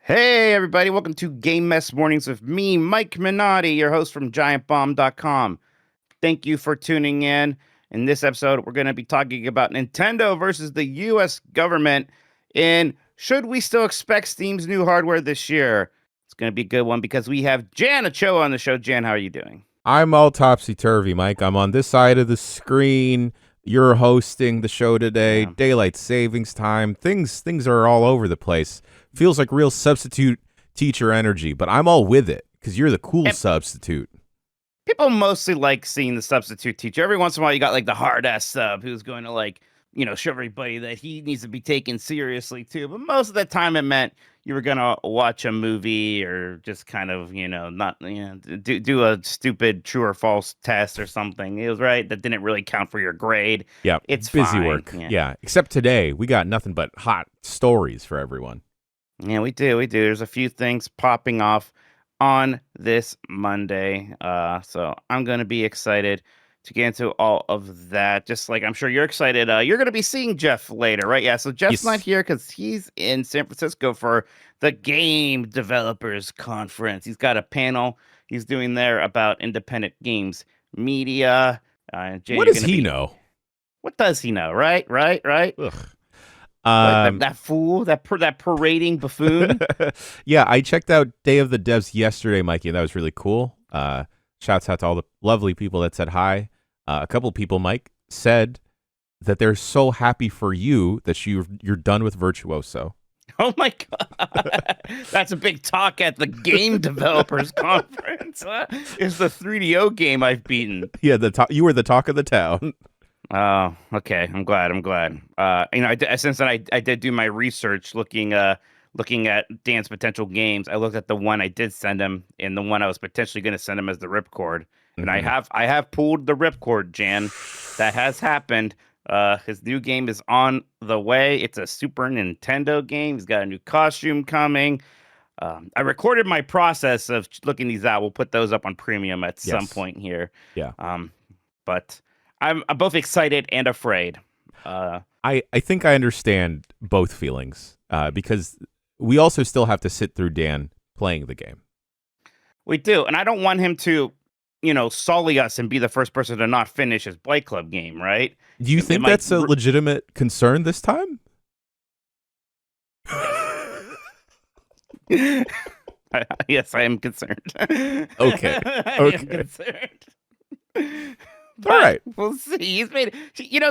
Hey, everybody. Welcome to Game Mess Mornings with me, Mike Minotti, your host from giantbomb.com. Thank you for tuning in. In this episode, we're going to be talking about Nintendo versus the U.S. government in should we still expect Steam's new hardware this year? It's going to be a good one because we have Jan Ochoa on the show. Jan, how are you doing? I'm all topsy-turvy, Mike. I'm on this side of the screen. You're hosting the show today. Yeah. Daylight savings time. Things are all over the place. Feels like real substitute teacher energy, but I'm all with it because you're the cool substitute. People mostly like seeing the substitute teacher. Every once in a while, you got like the hard-ass sub who's going to show everybody that he needs to be taken seriously too. But most of the time it meant you were going to watch a movie or just kind of, do a stupid true or false test or something. It was right. That didn't really count for your grade. Yeah. It's busy fine. work. Yeah. Except today, we got nothing but hot stories for everyone. Yeah, we do. There's a few things popping off on this Monday. So I'm going to be excited to get into all of that. Just like I'm sure you're excited. You're going to be seeing Jeff later, right? Yeah, so Jeff's not here because he's in San Francisco for the Game Developers Conference. He's got a panel he's doing there about independent games media. What does he know? What does he know, right? Ugh. That fool, that parading buffoon. Yeah, I checked out Day of the Devs yesterday, Mikey, and that was really cool. Shouts out to all the lovely people that said hi. A couple of people, Mike, said that they're so happy for you that you're done with Virtuoso. Oh my God. That's a big talk at the Game Developers Conference. It's the 3DO game I've beaten. Yeah, you were the talk of the town. Oh, okay. I'm glad. Since then I did do my research looking at Dan's potential games. I looked at the one I did send him and the one I was potentially going to send him as the ripcord. And I have pulled the ripcord, Jan. That has happened. His new game is on the way. It's a Super Nintendo game. He's got a new costume coming. I recorded my process of looking these out. We'll put those up on premium at some point here. Yeah. But I'm both excited and afraid. I think I understand both feelings because we also still have to sit through Dan playing the game. We do. And I don't want him to, sully us and be the first person to not finish his Blight Club game, right? Do you think that's a legitimate concern this time? Yes, I am concerned. Okay. I am concerned. But all right. We'll see. He's made,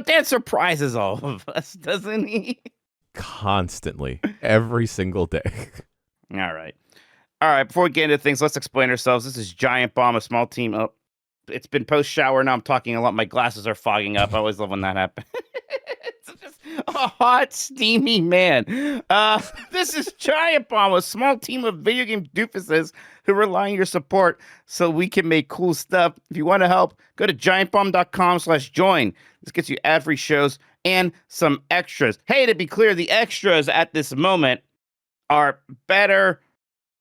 Dan surprises all of us, doesn't he? Constantly. Every single day. All right. Before we get into things, let's explain ourselves. This is Giant Bomb, a small team. Oh, it's been post-shower. Now I'm talking a lot. My glasses are fogging up. I always love when that happens. It's just a hot, steamy man. This is Giant Bomb, a small team of video game doofuses who rely on your support so we can make cool stuff. If you want to help, go to giantbomb.com/join. This gets you ad-free shows and some extras. Hey, to be clear, the extras at this moment are better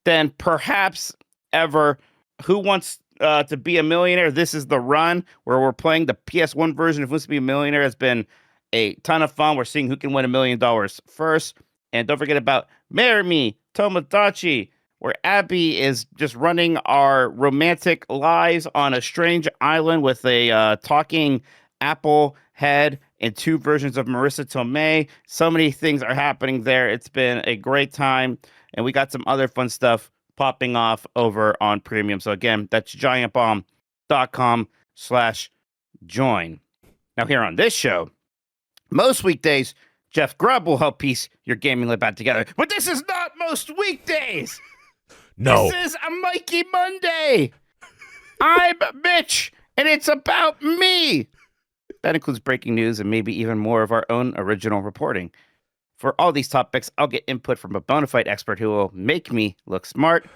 than perhaps ever. Who Wants to Be a Millionaire? This is the run where we're playing the PS1 version of Who Wants to Be a Millionaire. It's been a ton of fun. We're seeing who can win $1 million first. And don't forget about Marry Me, Tomodachi, where Abby is just running our romantic lives on a strange island with a talking apple head and 2 versions of Marissa Tomei. So many things are happening there. It's been a great time. And we got some other fun stuff popping off over on premium. So again, that's giantbomb.com/join. Now here on this show, most weekdays, Jeff Grubb will help piece your gaming life back together. But this is not most weekdays. No. This is a Mikey Monday. I'm Mitch, and it's about me. That includes breaking news and maybe even more of our own original reporting. For all these topics, I'll get input from a bona fide expert who will make me look smart. If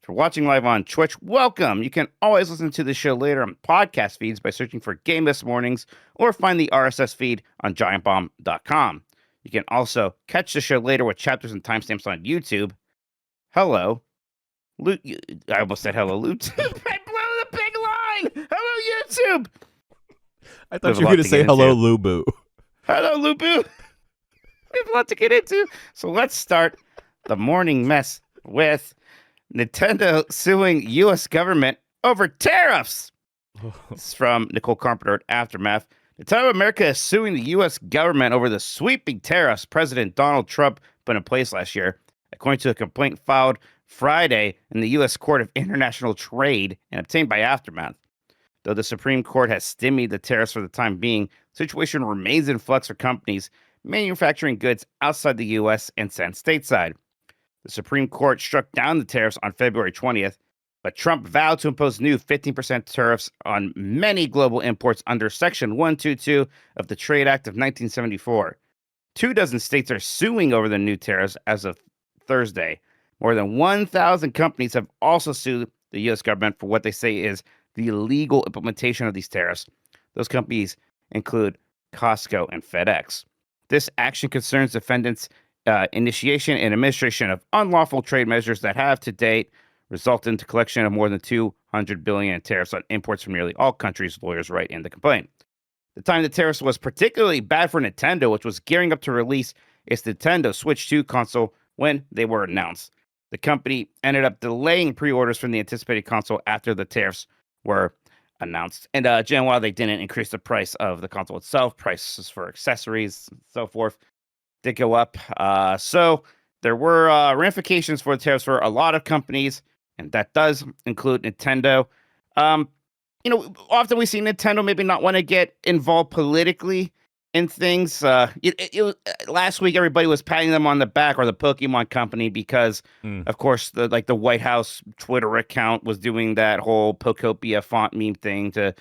you're watching live on Twitch, welcome. You can always listen to the show later on podcast feeds by searching for Game This Mornings or find the RSS feed on giantbomb.com. You can also catch the show later with chapters and timestamps on YouTube. Hello. I almost said hello, YouTube. I blew the big line. Hello, YouTube. I thought you were going to say hello, Lubu. Hello, Lubu. We have a lot to get into. So let's start the morning mess with Nintendo suing U.S. government over tariffs. This is from Nicole Carpenter at Aftermath. Nintendo America is suing the U.S. government over the sweeping tariffs President Donald Trump put in place last year, according to a complaint filed Friday in the U.S. Court of International Trade and obtained by Aftermath. Though the Supreme Court has stymied the tariffs for the time being, the situation remains in flux for companies manufacturing goods outside the U.S. and sent stateside. The Supreme Court struck down the tariffs on February 20th, but Trump vowed to impose new 15% tariffs on many global imports under Section 122 of the Trade Act of 1974. 24 states are suing over the new tariffs as of Thursday. More than 1,000 companies have also sued the U.S. government for what they say is the illegal implementation of these tariffs. Those companies include Costco and FedEx. This action concerns defendants' initiation and administration of unlawful trade measures that have to date resulted in the collection of more than $200 billion in tariffs on imports from nearly all countries, lawyers write in the complaint. The time the tariffs was particularly bad for Nintendo, which was gearing up to release its Nintendo Switch 2 console when they were announced. The company ended up delaying pre-orders from the anticipated console after the tariffs were announced. And Jen, while they didn't increase the price of the console itself, prices for accessories and so forth did go up. So there were ramifications for the tariffs for a lot of companies, and that does include Nintendo. Often we see Nintendo maybe not want to get involved politically in things. Last week, everybody was patting them on the back, or the Pokemon company, because, of course, the White House Twitter account was doing that whole Pokopia font meme thing to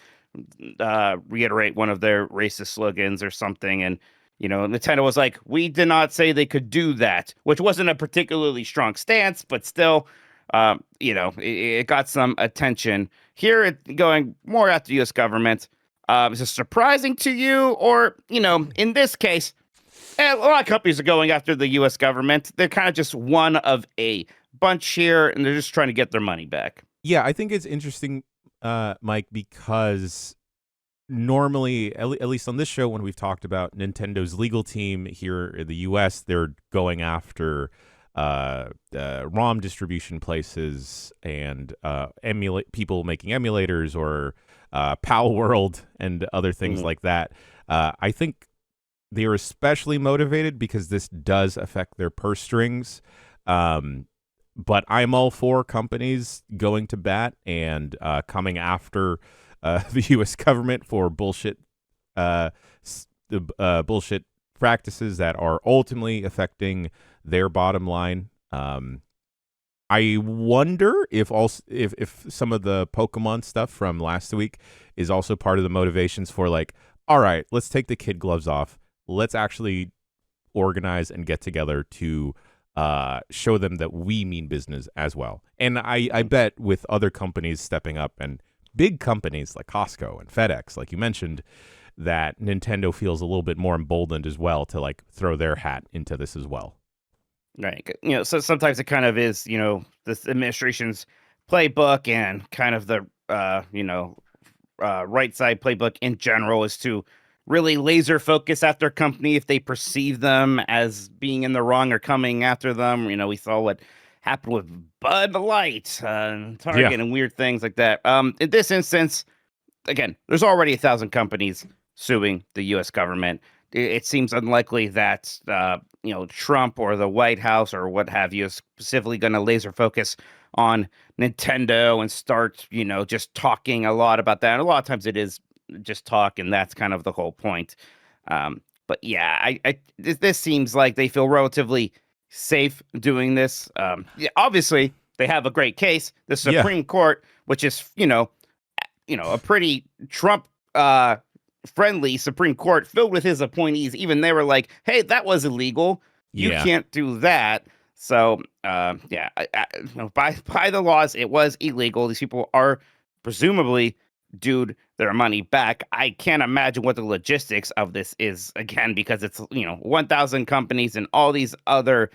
reiterate one of their racist slogans or something. And, Nintendo was like, we did not say they could do that, which wasn't a particularly strong stance, but still, it got some attention. Here, it going more at the U.S. government. Is this surprising to you? Or, in this case, a lot of companies are going after the U.S. government. They're kind of just one of a bunch here, and they're just trying to get their money back. Yeah, I think it's interesting, Mike, because normally, at least on this show, when we've talked about Nintendo's legal team here in the U.S., they're going after ROM distribution places and people making emulators, or Pal World and other things like that. I think they are especially motivated because this does affect their purse strings. But I'm all for companies going to bat and coming after the U.S. government for bullshit practices that are ultimately affecting their bottom line. I wonder if some of the Pokemon stuff from last week is also part of the motivations for, like, all right, let's take the kid gloves off. Let's actually organize and get together to show them that we mean business as well. And I bet with other companies stepping up, and big companies like Costco and FedEx, like you mentioned, that Nintendo feels a little bit more emboldened as well to, like, throw their hat into this as well. Right. So sometimes it kind of is, this administration's playbook, and kind of the, right side playbook in general is to really laser focus after a company if they perceive them as being in the wrong or coming after them. We saw what happened with Bud Light, Target, and weird things like that. In this instance, again, there's already 1,000 companies suing the U.S. government. It seems unlikely that Trump or the White House or what have you is specifically going to laser focus on Nintendo and start, just talking a lot about that. And a lot of times it is just talk, and that's kind of the whole point. But yeah, this seems like they feel relatively safe doing this. Obviously, they have a great case. The Supreme Court, which is a pretty Trump friendly Supreme Court filled with his appointees, even they were like, hey, that was illegal. You can't do that. So, by the laws, it was illegal. These people are presumably due their money back. I can't imagine what the logistics of this is, again, because it's, 1,000 companies and all these other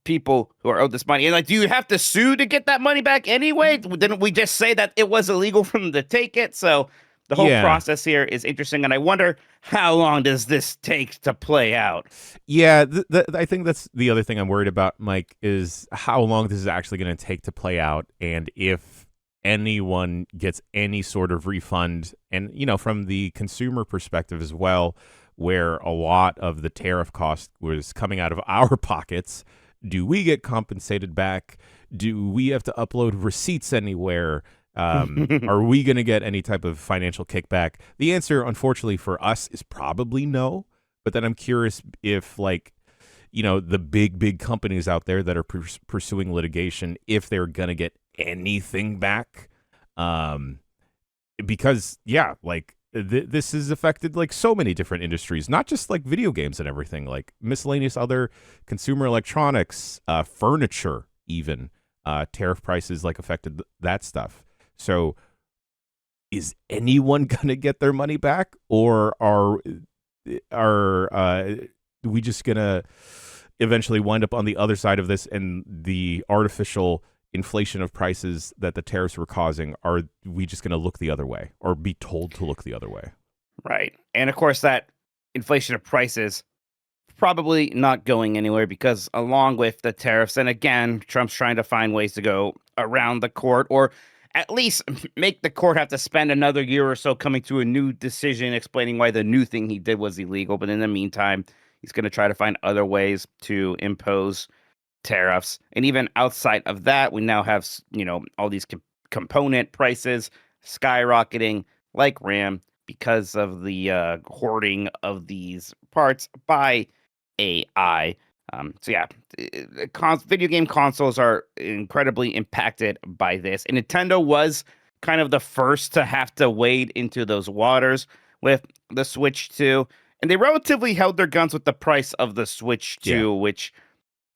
people who are owed this money. And, like, do you have to sue to get that money back anyway? Didn't we just say that it was illegal for them to take it? So The whole Yeah. process here is interesting, and I wonder how long does this take to play out? Yeah, I think that's the other thing I'm worried about, Mike, is how long this is actually going to take to play out, and if anyone gets any sort of refund, and from the consumer perspective as well, where a lot of the tariff cost was coming out of our pockets, do we get compensated back? Do we have to upload receipts anywhere? Are we going to get any type of financial kickback? The answer, unfortunately for us, is probably no. But then I'm curious if, the big companies out there that are pursuing litigation, if they're going to get anything back. Because, yeah, this has affected, so many different industries, not just, video games and everything, miscellaneous other consumer electronics, furniture, even. Tariff prices, affected that stuff. So is anyone going to get their money back, or are we just going to eventually wind up on the other side of this, and the artificial inflation of prices that the tariffs were causing, are we just going to look the other way, or be told to look the other way? Right. And of course, that inflation of prices probably not going anywhere, because along with the tariffs, and again, Trump's trying to find ways to go around the court, or at least make the court have to spend another year or so coming to a new decision explaining why the new thing he did was illegal. But in the meantime, he's going to try to find other ways to impose tariffs. And even outside of that, we now have, all these component prices skyrocketing like RAM, because of the hoarding of these parts by AI. So yeah, video game consoles are incredibly impacted by this. And Nintendo was kind of the first to have to wade into those waters with the Switch 2. And they relatively held their guns with the price of the Switch 2, which,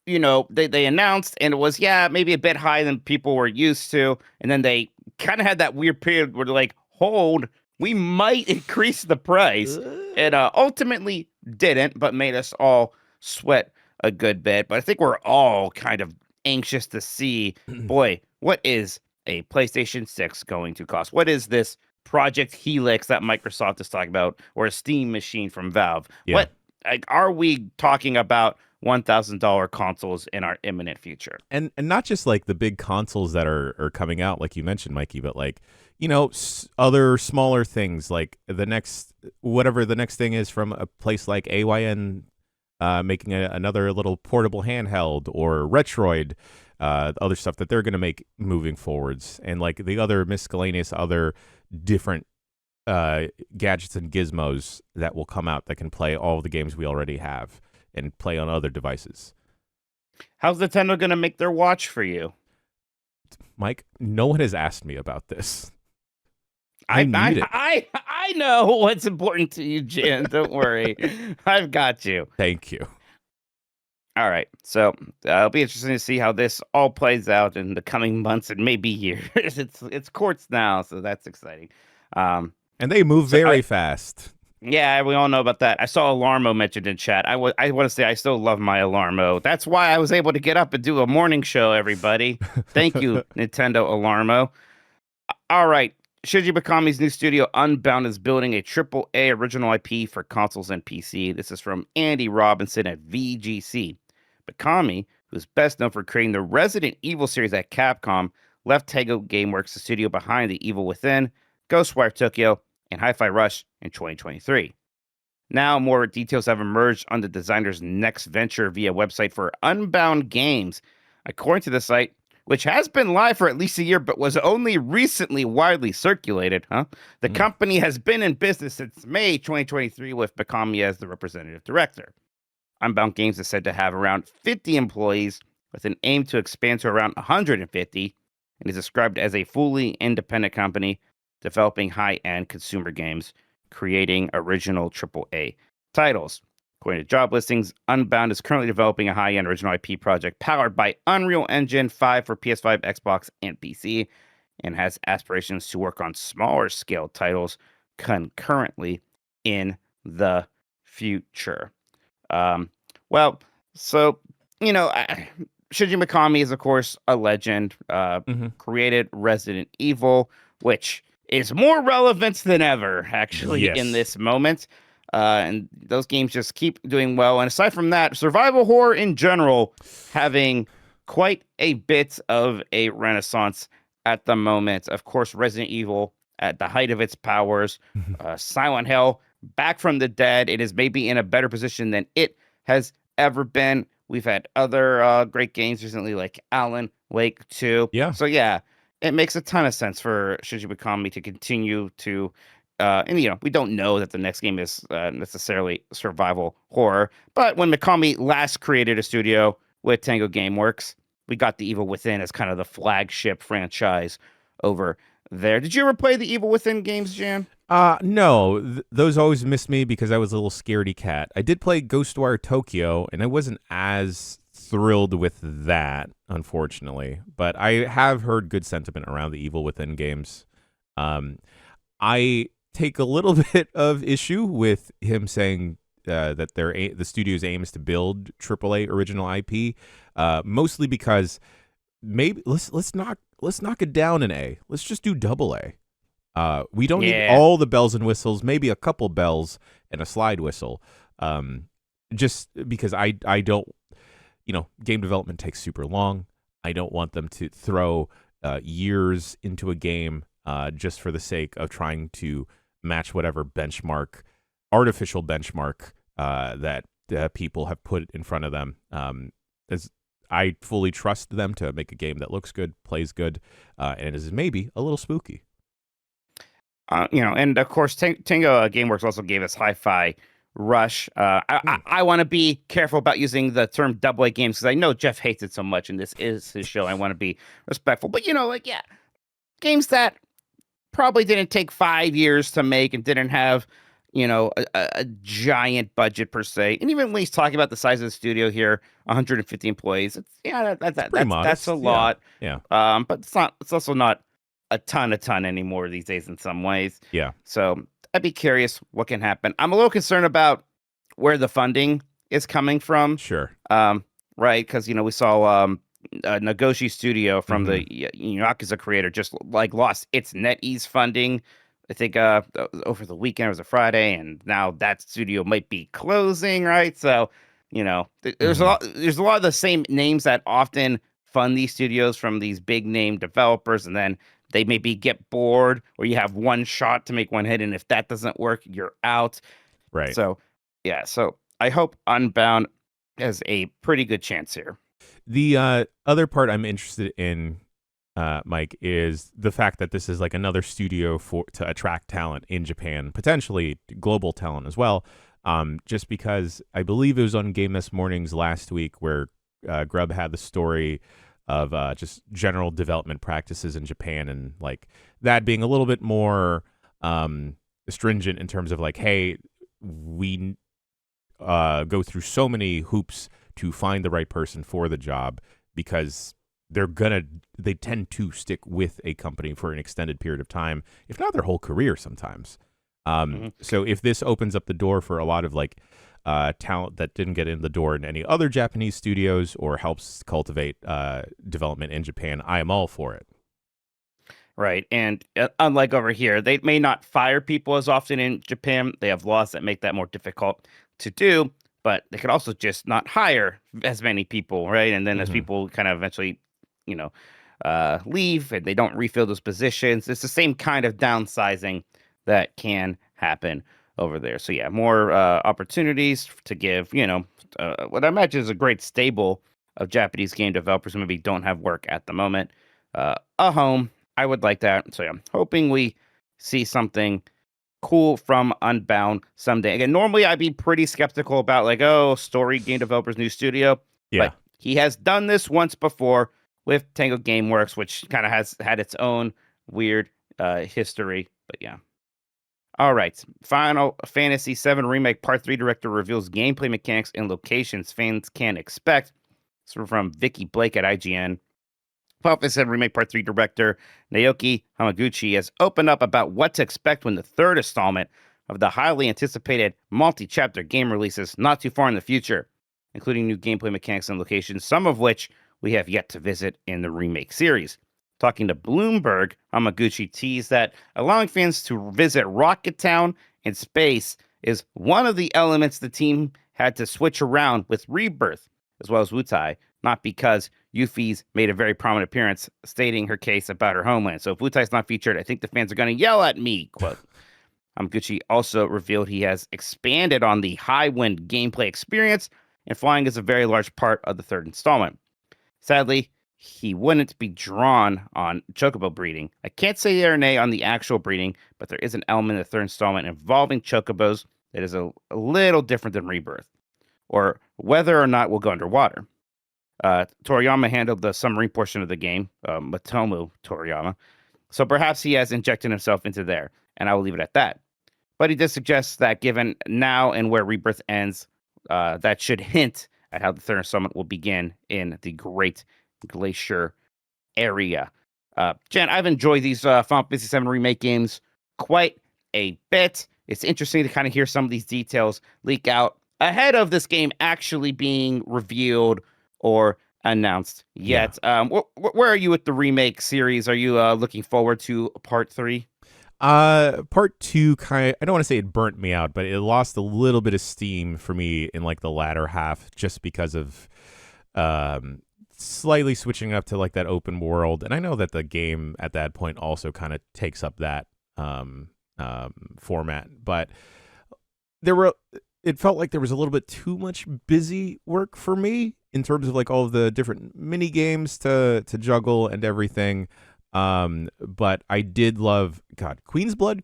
they announced, and it was, maybe a bit higher than people were used to. And then they kind of had that weird period where they're like, hold, we might increase the price. It ultimately didn't, but made us all sweat a good bit. But I think we're all kind of anxious to see, boy, what is a PlayStation 6 going to cost? What is this Project Helix that Microsoft is talking about, or a Steam machine from Valve? Yeah. What are we talking about? $1,000 consoles in our imminent future, and not just the big consoles that are coming out, like you mentioned, Mikey, but other smaller things, like the next thing is from a place like AYN, making another little portable handheld, or Retroid, other stuff that they're going to make moving forwards, and the other miscellaneous other different gadgets and gizmos that will come out that can play all the games we already have and play on other devices. How's Nintendo going to make their watch for you? Mike, no one has asked me about this. I need it. I know what's important to you, Jan. Don't worry. I've got you. Thank you. All right. So it'll be interesting to see how this all plays out in the coming months and maybe years. It's courts now, so that's exciting. And they move very fast. Yeah, we all know about that. I saw Alarmo mentioned in chat. I want to say I still love my Alarmo. That's why I was able to get up and do a morning show, everybody. Thank you, Nintendo Alarmo. All right. Shinji Mikami's new studio, Unbound, is building a AAA original IP for consoles and PC. This is from Andy Robinson at VGC. Mikami, who's best known for creating the Resident Evil series at Capcom, left Tego Gameworks, the studio behind The Evil Within, Ghostwire Tokyo, and Hi-Fi Rush in 2023. Now, more details have emerged on the designer's next venture via website for Unbound Games. According to the site, which has been live for at least a year but was only recently widely circulated, the company has been in business since May 2023 with Pokopia as the representative director. Unbound Games is said to have around 50 employees with an aim to expand to around 150, and is described as a fully independent company developing high-end consumer games, creating original AAA titles. According to job listings, Unbound is currently developing a high-end original IP project powered by Unreal Engine 5 for PS5, Xbox, and PC, and has aspirations to work on smaller-scale titles concurrently in the future. Shinji Mikami is, of course, a legend. Created Resident Evil, which is more relevant than ever, actually, in Yes. this moment. And those games just keep doing well. And aside from that, survival horror in general having quite a bit of a renaissance at the moment. Of course, Resident Evil at the height of its powers, Silent Hill back from the dead. It is maybe in a better position than it has ever been. We've had other great games recently like Alan Wake 2. Yeah. So yeah, it makes a ton of sense for Shinji Mikami to continue to and we don't know that the next game is necessarily survival horror, but when Mikami last created a studio with Tango Gameworks, we got The Evil Within as kind of the flagship franchise over there. Did you ever play the Evil Within games, Jan? No, those always missed me because I was a little scaredy cat. I did play Ghostwire Tokyo, and I wasn't as thrilled with that, unfortunately. But I have heard good sentiment around the Evil Within games. I take a little bit of issue with him saying that the studio's aim is to build AAA original IP, mostly because maybe let's knock it down an A. Let's just do AA. We don't need all the bells and whistles, maybe a couple bells and a slide whistle. Just because I don't, game development takes super long. I don't want them to throw years into a game just for the sake of trying to match whatever artificial benchmark that people have put in front of them. As I fully trust them to make a game that looks good, plays good, and is maybe a little spooky. And of course, Tango Gameworks also gave us Hi-Fi Rush. I want to be careful about using the term AA games because I know Jeff hates it so much, and this is his show. I want to be respectful, but games that probably didn't take 5 years to make and didn't have a giant budget per se. And even when he's talking about the size of the studio here, 150 employees, that's a lot. Yeah. But it's also not a ton anymore these days in some ways. Yeah. So I'd be curious what can happen. I'm a little concerned about where the funding is coming from. Sure. Right. Because, we saw Nagoshi Studio from the Yakuza creator just lost its NetEase funding. I think over the weekend, it was a Friday, and now that studio might be closing. Right. So, there's a lot of the same names that often fund these studios from these big name developers, and then they maybe get bored, or you have one shot to make one hit, and if that doesn't work, you're out. Right. So, so I hope Unbound has a pretty good chance here. The other part I'm interested in, Mike, is the fact that this is like another studio to attract talent in Japan, potentially global talent as well. Just because I believe it was on Game This Morning's last week where Grubb had the story of just general development practices in Japan, and like that being a little bit more stringent in terms of like, hey, we go through so many hoops to find the right person for the job because they tend to stick with a company for an extended period of time, if not their whole career sometimes. So if this opens up the door for a lot of like talent that didn't get in the door in any other Japanese studios, or helps cultivate development in Japan, I am all for it. Right. And unlike over here, they may not fire people as often in Japan. They have laws that make that more difficult to do, but they could also just not hire as many people. Right. And then as people kind of eventually, leave and they don't refill those positions, it's the same kind of downsizing that can happen over there. So yeah, more opportunities to give, what I imagine is a great stable of Japanese game developers who maybe don't have work at the moment, a home. I would like that. So yeah, I'm hoping we see something cool from Unbound someday. Again, normally I'd be pretty skeptical about story game developers, new studio. Yeah. But he has done this once before with Tango Gameworks, which kind of has had its own weird history. But yeah. All right. Final Fantasy VII Remake Part 3 director reveals gameplay mechanics and locations fans can expect. So from Vicky Blake at IGN. Final Fantasy VII Remake Part 3 director Naoki Hamaguchi has opened up about what to expect when the third installment of the highly anticipated multi-chapter game releases not too far in the future, including new gameplay mechanics and locations, some of which we have yet to visit in the Remake series. Talking to Bloomberg, Hamaguchi teased that allowing fans to visit Rocket Town in space is one of the elements the team had to switch around with Rebirth, as well as Wutai, not because Yuffie's made a very prominent appearance stating her case about her homeland. So if Wutai's not featured, I think the fans are going to yell at me, quote. Hamaguchi also revealed he has expanded on the high wind gameplay experience, and flying is a very large part of the third installment. Sadly, he wouldn't be drawn on chocobo breeding. I can't say yea or nay on the actual breeding, but there is an element in the third installment involving chocobos that is a little different than Rebirth, or whether or not we'll go underwater. Toriyama handled the submarine portion of the game, Matomu Toriyama, so perhaps he has injected himself into there, and I will leave it at that. But he did suggest that given now and where Rebirth ends, that should hint at how the third installment will begin in the Great Glacier area. Jan, I've enjoyed these Final Fantasy VII Remake games quite a bit. It's interesting to kind of hear some of these details leak out ahead of this game actually being revealed or announced yet. Yeah. Where are you with the remake series? Are you looking forward to part 3? Part 2 kind of, I don't want to say it burnt me out, but it lost a little bit of steam for me in like the latter half, just because of slightly switching up to like that open world. And I know that the game at that point also kind of takes up that format, but it felt like there was a little bit too much busy work for me in terms of like all of the different mini games to juggle and everything. But I did love Queen's Blood,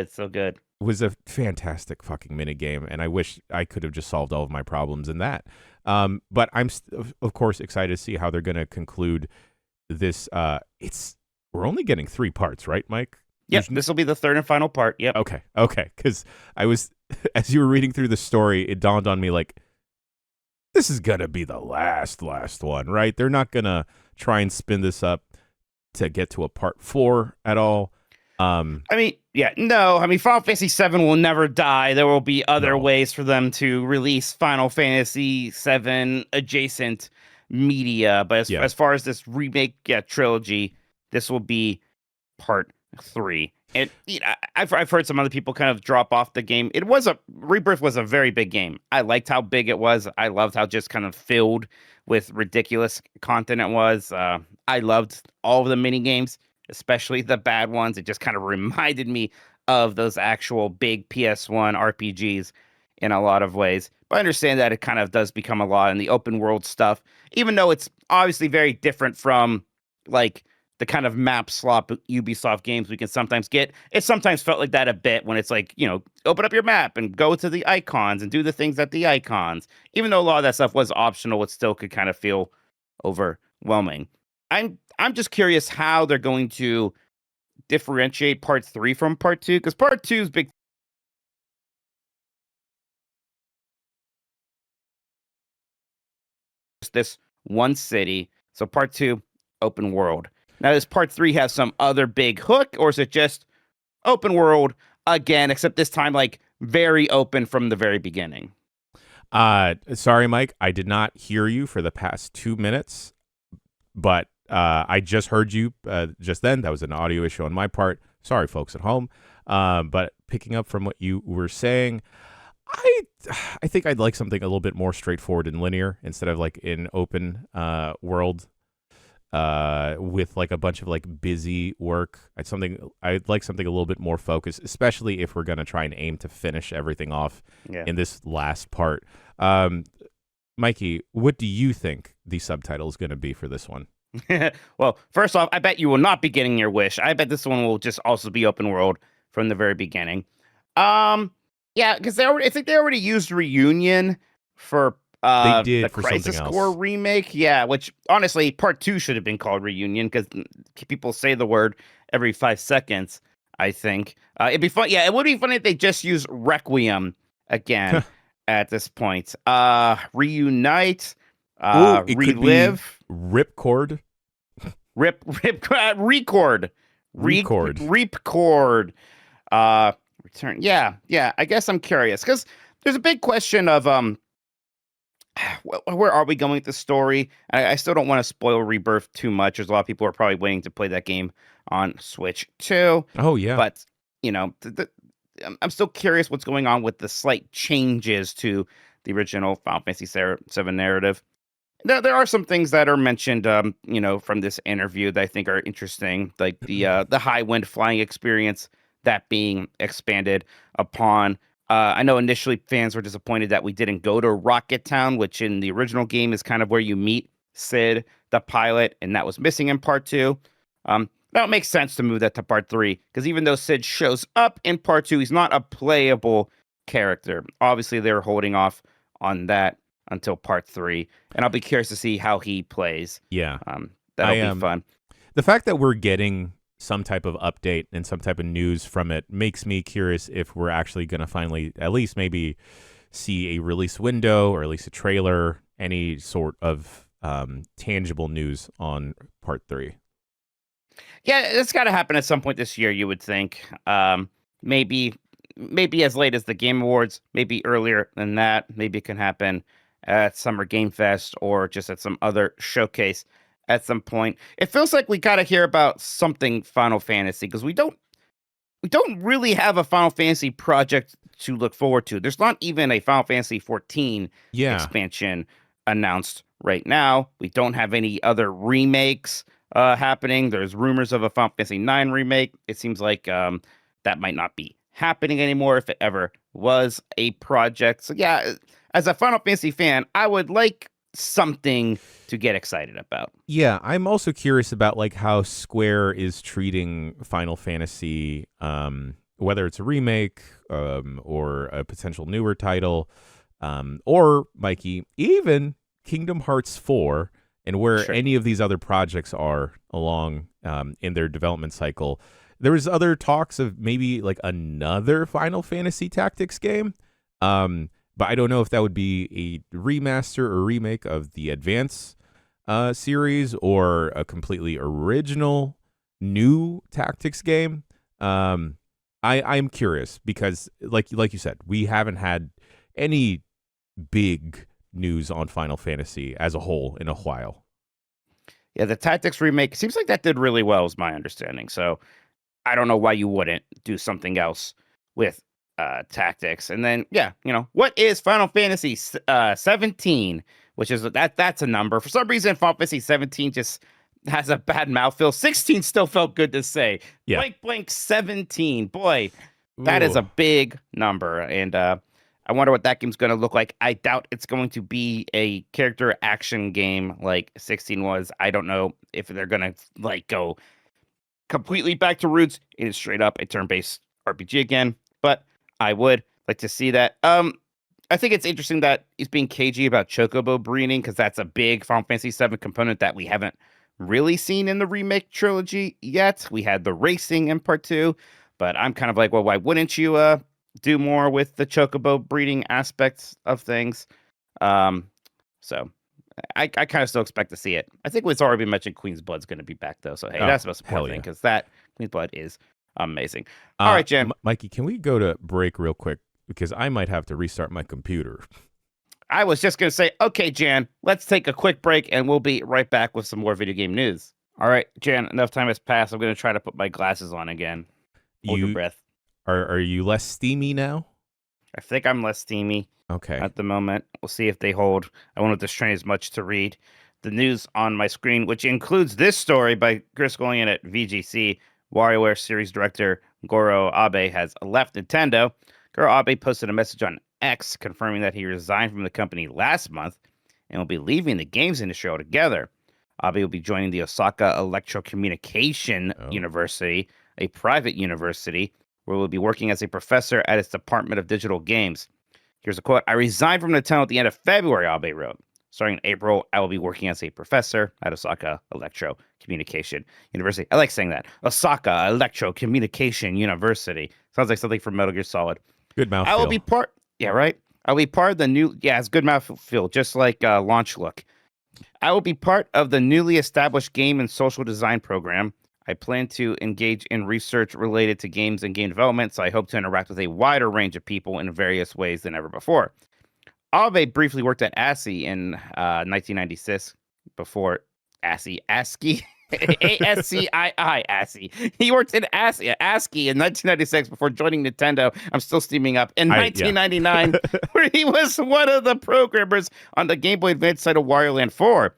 so good. Was a fantastic fucking mini game, and I wish I could have just solved all of my problems in that. But I'm of course excited to see how they're going to conclude this. We're only getting 3 parts, right, Mike? Yep, this will be the third and final part. Yep. Okay. Because I was, as you were reading through the story, it dawned on me like, this is gonna be the last one, right? They're not gonna try and spin this up to get to a part 4 at all. Final Fantasy VII will never die. There will be other ways for them to release Final Fantasy VII adjacent media. But as far as this remake trilogy, this will be part 3. And I've heard some other people kind of drop off the game. Rebirth was a very big game. I liked how big it was. I loved how just kind of filled with ridiculous content it was. I loved all of the mini games, especially the bad ones. It just kind of reminded me of those actual big PS1 RPGs in a lot of ways. But I understand that it kind of does become a lot in the open world stuff, even though it's obviously very different from like the kind of map slop Ubisoft games we can sometimes get. It sometimes felt like that a bit when it's like, open up your map and go to the icons and do the things at the icons. Even though a lot of that stuff was optional, it still could kind of feel overwhelming. I'm just curious how they're going to differentiate part 3 from part 2, because part 2's big this one city. So part 2, open world. Now, does part 3 have some other big hook, or is it just open world again, except this time like very open from the very beginning? Sorry, Mike, I did not hear you for the past 2 minutes, but I just heard you just then. That was an audio issue on my part. Sorry, folks at home. But picking up from what you were saying, I think I'd like something a little bit more straightforward and linear instead of like in open world. With like a bunch of like busy work. I'd like something a little bit more focused, especially if we're going to try and aim to finish everything off in this last part. Mikey, what do you think the subtitle is going to be for this one? Well, first off, I bet you will not be getting your wish. I bet this one will just also be open world from the very beginning. Because I think they already used Reunion for they did the for Crisis something Core else. remake, which honestly, part 2 should have been called Reunion because people say the word every 5 seconds. I think it'd be fun. Yeah, it would be funny if they just use Requiem again at this point. Reunite, relive, Ripcord, record, return. Yeah. I guess I'm curious because there's a big question of where are we going with the story? I still don't want to spoil Rebirth too much. There's a lot of people who are probably waiting to play that game on Switch too. Oh yeah. But I'm still curious what's going on with the slight changes to the original Final Fantasy VII narrative. There are some things that are mentioned, from this interview that I think are interesting, like the high wind flying experience that being expanded upon. I know initially fans were disappointed that we didn't go to Rocket Town, which in the original game is kind of where you meet Sid, the pilot, and that was missing in part two. That makes sense to move that to part three, because even though Sid shows up in part two, he's not a playable character. Obviously, they're holding off on that until part three, and I'll be curious to see how he plays. Yeah. That'll be fun. The fact that we're getting some type of update and some type of news from it makes me curious if we're actually going to finally at least maybe see a release window or at least a trailer, any sort of tangible news on part three. Yeah, it's got to happen at some point this year, you would think. Maybe as late as the Game Awards, maybe earlier than that. Maybe it can happen at Summer Game Fest or just at some other showcase at some point. It feels like we got to hear about something Final Fantasy, because we don't really have a Final Fantasy project to look forward to. There's not even a Final Fantasy 14 expansion announced right now. We don't have any other remakes happening. There's rumors of a Final Fantasy 9 remake. It seems like that might not be happening anymore if it ever was a project. So yeah, as a Final Fantasy fan, I would like something to get excited about. Yeah, I'm also curious about like how Square is treating Final Fantasy, whether it's a remake or a potential newer title, or Mikey, even Kingdom Hearts 4, and where any of these other projects are along in their development cycle. There was other talks of maybe like another Final Fantasy Tactics game. But I don't know if that would be a remaster or remake of the Advance series or a completely original new Tactics game. I'm curious because, like you said, we haven't had any big news on Final Fantasy as a whole in a while. Yeah, the Tactics remake seems like that did really well, is my understanding. So I don't know why you wouldn't do something else with Tactics. And then what is Final Fantasy 17, which is that's a number. For some reason Final Fantasy 17 just has a bad mouthfeel. 16 still felt good to say. Blank blank 17, boy, that is a big number. And I wonder what that game's going to look like. I doubt it's going to be a character action game like 16 was. I don't know if they're going to like go completely back to roots. It is straight up a turn-based RPG again, but I would like to see that. I think it's interesting that he's being cagey about chocobo breeding, because that's a big Final Fantasy VII component that we haven't really seen in the remake trilogy yet. We had the racing in part 2, but I'm kind of like, well, why wouldn't you do more with the chocobo breeding aspects of things? So I kind of still expect to see it. I think it's already been mentioned Queen's Blood's going to be back, though. So, hey, that's the most important thing, because that Queen's Blood is amazing. All right, Jan. Mikey, can we go to break real quick? Because I might have to restart my computer. I was just going to say, okay, Jan, let's take a quick break, and we'll be right back with some more video game news. All right, Jan, enough time has passed. I'm going to try to put my glasses on again. Hold your breath. Are you less steamy now? I think I'm less steamy. Okay. At the moment. We'll see if they hold. I won't have to strain as much to read the news on my screen, which includes this story by Chris Golian at VGC. WarioWare series director Goro Abe has left Nintendo. Goro Abe posted a message on X confirming that he resigned from the company last month and will be leaving the games industry altogether. Abe will be joining the Osaka Electrocommunication University, a private university, where he'll be working as a professor at its Department of Digital Games. Here's a quote. "I resigned from Nintendo at the end of February," Abe wrote. "Starting in April, I will be working as a professor at Osaka Electrocommunication University." I like saying that. Osaka Electrocommunication University. Sounds like something from Metal Gear Solid. Good mouthfeel. I will be part... Yeah, right? I'll be part of the new... Yeah, it's good mouthfeel, just like Launch Look. "I will be part of the newly established game and social design program. I plan to engage in research related to games and game development, so I hope to interact with a wider range of people in various ways than ever before." Abe briefly worked at ASCII in 1996 before ASCII. ASCII, ASCII. He worked in ASCII in 1996 before joining Nintendo. I'm still steaming up. In 1999, where he was one of the programmers on the Game Boy Advance title Wario Land 4.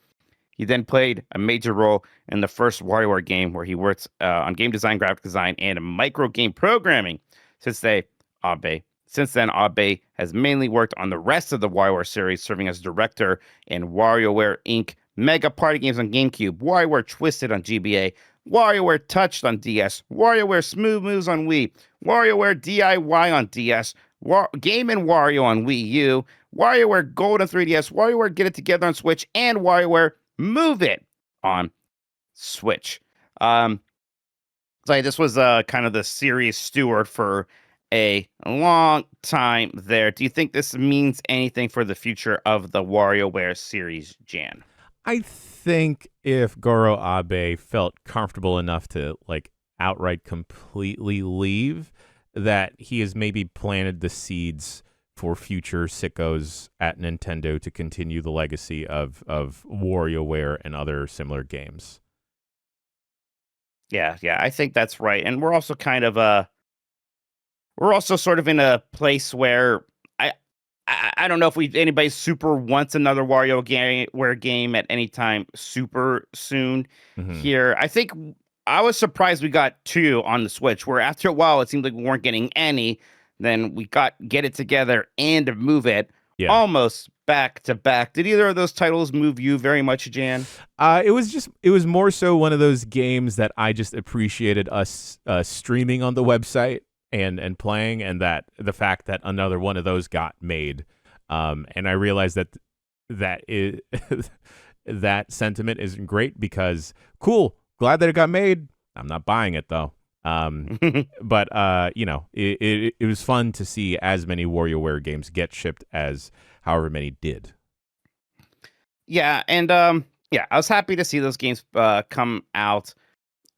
He then played a major role in the first WarioWare game, where he worked on game design, graphic design, and micro game programming. Since then, Abe has mainly worked on the rest of the WarioWare series, serving as director in WarioWare Inc., Mega Party games on GameCube, WarioWare Twisted on GBA, WarioWare Touched on DS, WarioWare Smooth Moves on Wii, WarioWare DIY on DS, Game & Wario on Wii U, WarioWare Gold on 3DS, WarioWare Get It Together on Switch, and WarioWare Move It on Switch. So this was kind of the series steward for a long time there. Do you think this means anything for the future of the WarioWare series, Jan? I think if Goro Abe felt comfortable enough to like outright completely leave, that he has maybe planted the seeds for future sickos at Nintendo to continue the legacy of WarioWare and other similar games. Yeah, I think that's right. And we're also sort of in a place where I don't know if anybody super wants another WarioWare game at any time super soon here. I think I was surprised we got 2 on the Switch, where after a while it seemed like we weren't getting any. Then we got Get It Together and Move It almost back to back. Did either of those titles move you very much, Jan? It was more so one of those games that I just appreciated us streaming on the website and playing, and that the fact that another one of those got made. And I realized that that sentiment isn't great, because cool, glad that it got made. I'm not buying it though. But it was fun to see as many WarioWare games get shipped as however many did. Yeah, and I was happy to see those games come out.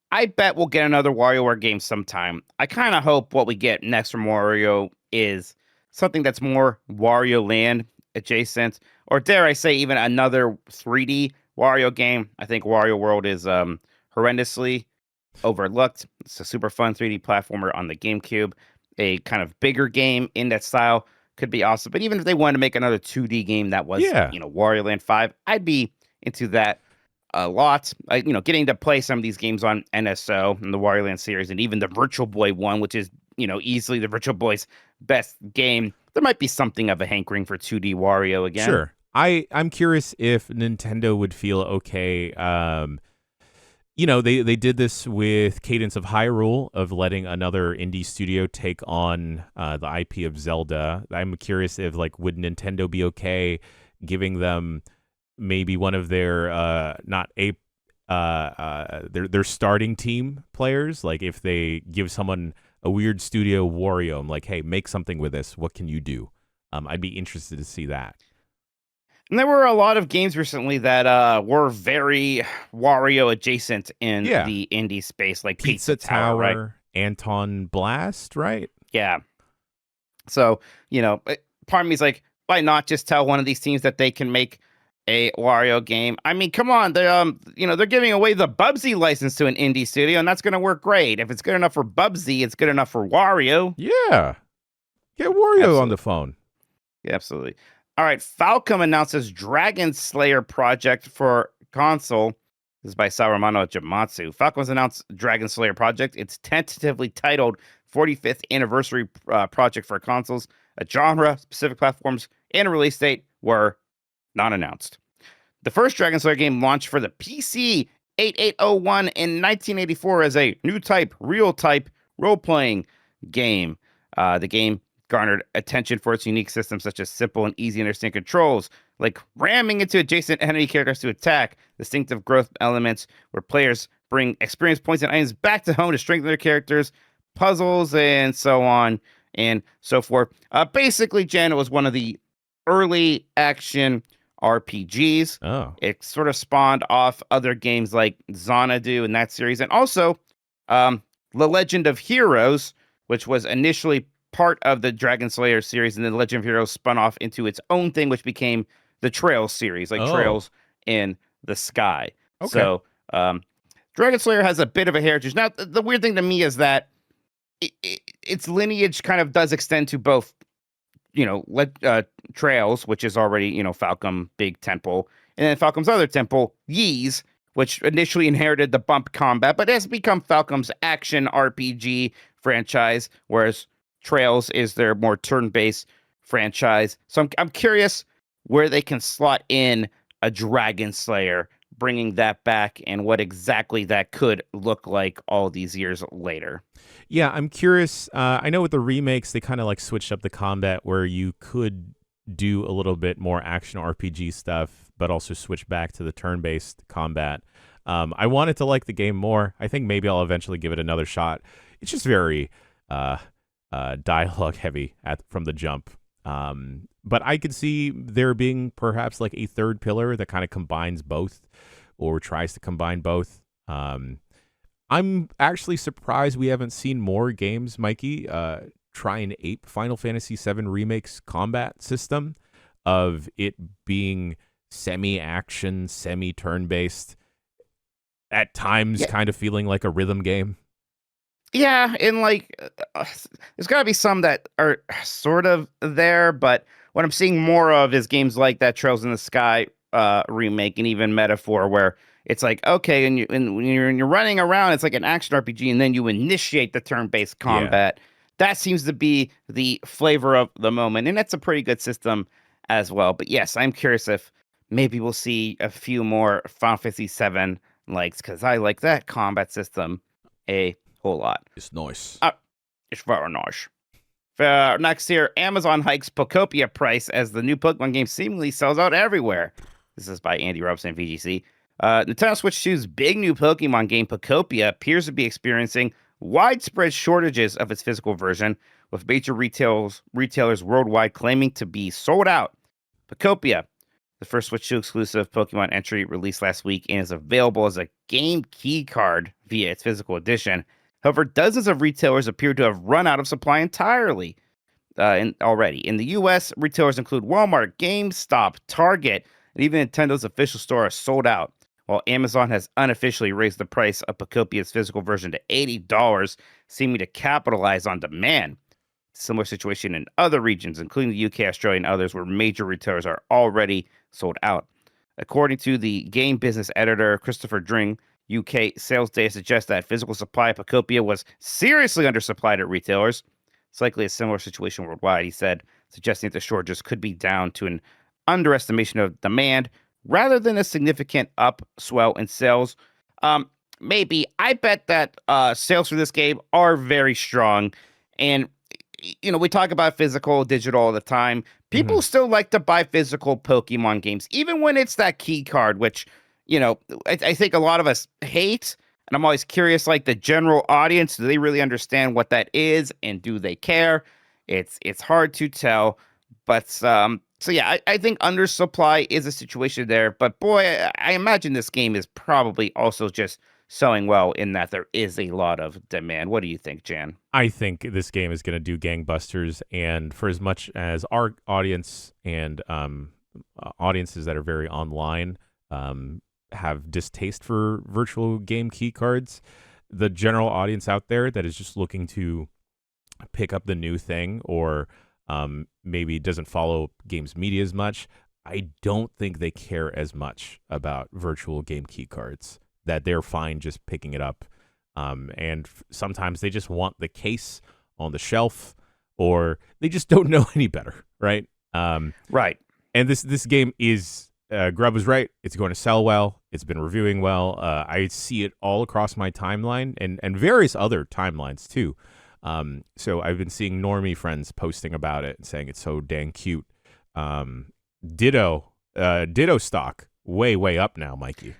I bet we'll get another WarioWare game sometime. I kind of hope what we get next from Wario is something that's more Wario Land adjacent, or dare I say, even another 3D Wario game. I think Wario World is horrendously overlooked. It's a super fun 3D platformer on the GameCube. A kind of bigger game in that style could be awesome. But even if they wanted to make another 2D game that was, Wario Land 5, I'd be into that a lot. Getting to play some of these games on NSO and the Wario Land series, and even the Virtual Boy one, which is, easily the Virtual Boy's best game. There might be something of a hankering for 2D Wario again. Sure. I'm curious if Nintendo would feel okay. They did this with Cadence of Hyrule, of letting another indie studio take on the IP of Zelda. I'm curious if, would Nintendo be okay giving them maybe one of their their starting team players? Like, if they give someone a weird studio Wario, I'm like, hey, make something with this. What can you do? I'd be interested to see that. And there were a lot of games recently that were very Wario adjacent in the indie space, like Pizza Tower, right? Anton Blast, right? Yeah. So, part of me is like, why not just tell one of these teams that they can make a Wario game? I mean, come on, they're giving away the Bubsy license to an indie studio, and that's going to work great. If it's good enough for Bubsy, it's good enough for Wario. Yeah. Get Wario on the phone. Yeah, absolutely. All right, Falcom announces Dragon Slayer project for console. This is by Saruman Jamatsu. Falcom's announced Dragon Slayer project. It's tentatively titled 45th Anniversary Project for consoles. A genre, specific platforms, and a release date were not announced. The first Dragon Slayer game launched for the PC 8801 in 1984 as a new type, real type role-playing game. The game garnered attention for its unique systems, such as simple and easy to understand controls, like ramming into adjacent enemy characters to attack, distinctive growth elements where players bring experience points and items back to home to strengthen their characters, puzzles, and so on and so forth. Basically, Jan, it was one of the early action RPGs. Oh. It sort of spawned off other games like Xanadu and that series, and also The Legend of Heroes, which was initially part of the Dragon Slayer series, and then Legend of Heroes spun off into its own thing, which became the Trails series, like Trails in the Sky. Okay. So Dragon Slayer has a bit of a heritage. Now, the weird thing to me is that its lineage kind of does extend to both, Trails, which is already, Falcom Big Temple, and then Falcom's other temple, Ys, which initially inherited the bump combat, but has become Falcom's action RPG franchise, whereas Trails is their more turn-based franchise. So I'm curious where they can slot in a Dragon Slayer, bringing that back, and what exactly that could look like all these years later. Yeah, I'm curious. I know with the remakes, they kind of like switched up the combat where you could do a little bit more action RPG stuff, but also switch back to the turn-based combat. I wanted to like the game more. I think maybe I'll eventually give it another shot. It's just very dialogue heavy from the jump. But I could see there being perhaps like a third pillar that kind of combines both or tries to combine both. I'm actually surprised we haven't seen more games, Mikey, try and ape Final Fantasy VII Remake's combat system of it being semi-action, semi-turn-based, at times kind of feeling like a rhythm game. Yeah, and there's got to be some that are sort of there, but what I'm seeing more of is games like that Trails in the Sky remake, and even Metaphor, where it's like, okay, and when you're running around, it's like an action RPG, and then you initiate the turn-based combat. Yeah. That seems to be the flavor of the moment, and that's a pretty good system as well. But yes, I'm curious if maybe we'll see a few more Final Fantasy VII likes, because I like that combat system a whole lot. It's nice. It's very nice. Next here, Amazon hikes Pokopia price as the new Pokemon game seemingly sells out everywhere. This is by Andy Robson, VGC. Nintendo Switch 2's big new Pokemon game, Pokopia, appears to be experiencing widespread shortages of its physical version, with major retailers worldwide claiming to be sold out. Pokopia, the first Switch 2 exclusive Pokemon entry, released last week and is available as a game key card via its physical edition. However, dozens of retailers appear to have run out of supply entirely already. In the U.S., retailers include Walmart, GameStop, Target, and even Nintendo's official store are sold out, while Amazon has unofficially raised the price of Pokopia's physical version to $80, seeming to capitalize on demand. Similar situation in other regions, including the UK, Australia, and others, where major retailers are already sold out. According to the game business editor, Christopher Dring, UK sales data suggests that physical supply of Pokopia was seriously undersupplied at retailers. It's likely a similar situation worldwide, he said, suggesting that the shortages could be down to an underestimation of demand rather than a significant upswell in sales. Maybe. I bet that sales for this game are very strong. And, we talk about physical, digital all the time. People still like to buy physical Pokemon games, even when it's that key card, which, I think a lot of us hate. And I'm always curious, like the general audience, do they really understand what that is, and do they care? It's hard to tell. But so yeah, I think undersupply is a situation there. But boy, I imagine this game is probably also just selling well in that there is a lot of demand. What do you think, Jan? I think this game is going to do gangbusters. And for as much as our audience and audiences that are very online have distaste for virtual game key cards, the general audience out there that is just looking to pick up the new thing, or maybe doesn't follow games media as much, I don't think they care as much about virtual game key cards, that they're fine just picking it up. And sometimes they just want the case on the shelf, or they just don't know any better, right? Right. And this game is, Grubb was right, it's going to sell well. It's been reviewing well. I see it all across my timeline and various other timelines too. So I've been seeing normie friends posting about it and saying it's so dang cute. Ditto stock way up now, Mikey.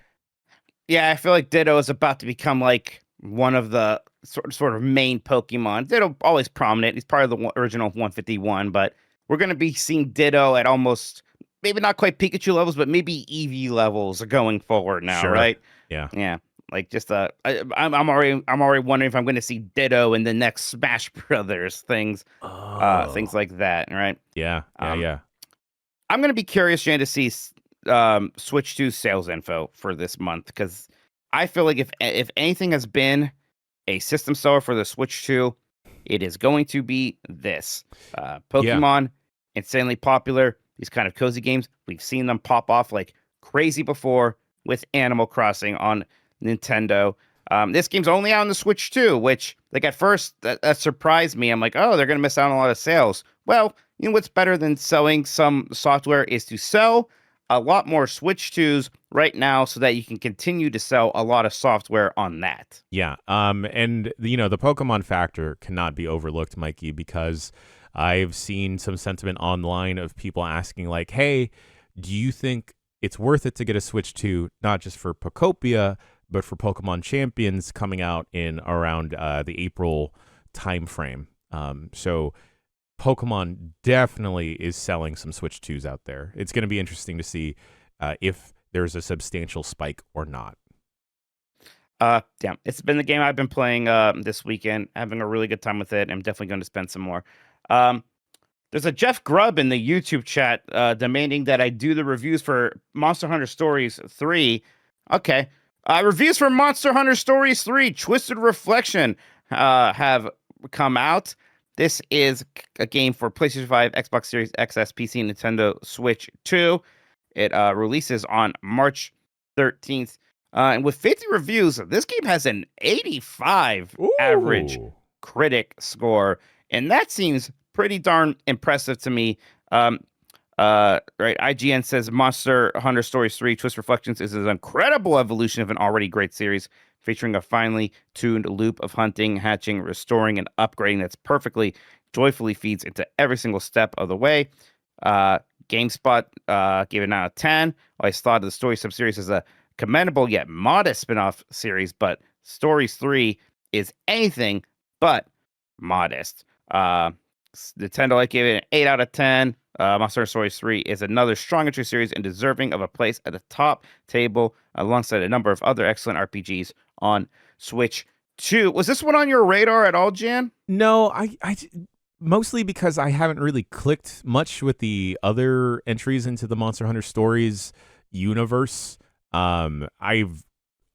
Yeah, I feel like Ditto is about to become like one of the sort of main Pokemon. Ditto always prominent. He's part of the original 151, but we're going to be seeing Ditto at almost, maybe not quite Pikachu levels, but maybe Eevee levels going forward now, sure. right? Yeah. Yeah. Like just I'm already wondering if I'm going to see Ditto in the next Smash Brothers things like that, right? Yeah, yeah. I'm going to be curious, Jan, to see Switch 2 sales info for this month, because I feel like if anything has been a system seller for the Switch 2, it is going to be this. Pokemon, insanely popular. These kind of cozy games, we've seen them pop off like crazy before with Animal Crossing on Nintendo. This game's only out on the Switch 2, which, like, at first that surprised me. I'm like, oh, they're going to miss out on a lot of sales. Well, you know what's better than selling some software is to sell a lot more Switch 2s right now so that you can continue to sell a lot of software on that. Yeah. And the Pokemon factor cannot be overlooked, Mikey, because I've seen some sentiment online of people asking, like, hey, do you think it's worth it to get a Switch 2, not just for Pokopia, but for Pokemon Champions coming out in around the April timeframe? So Pokemon definitely is selling some Switch 2s out there. It's going to be interesting to see if there's a substantial spike or not. Yeah, it's been the game I've been playing this weekend, having a really good time with it. I'm definitely going to spend some more. There's a Jeff Grubb in the YouTube chat demanding that I do the reviews for Monster Hunter Stories 3. Okay. Reviews for Monster Hunter Stories 3, Twisted Reflection, have come out. This is a game for PlayStation 5, Xbox Series XS, PC, Nintendo Switch 2. It releases on March 13th. And with 50 reviews, this game has an 85 average critic score. And that seems pretty darn impressive to me. Right, IGN says Monster Hunter Stories 3 Twist Reflections is an incredible evolution of an already great series, featuring a finely tuned loop of hunting, hatching, restoring, and upgrading that's joyfully feeds into every single step of the way. GameSpot gave it 9 out of 10. I thought the story subseries is a commendable yet modest spin-off series, but Stories 3 is anything but modest. Nintendo gave it an 8 out of 10. Monster Hunter Stories 3 is another strong entry series and deserving of a place at the top table alongside a number of other excellent RPGs on Switch 2. Was this one on your radar at all, Jan? No, I mostly because I haven't really clicked much with the other entries into the Monster Hunter Stories universe. I've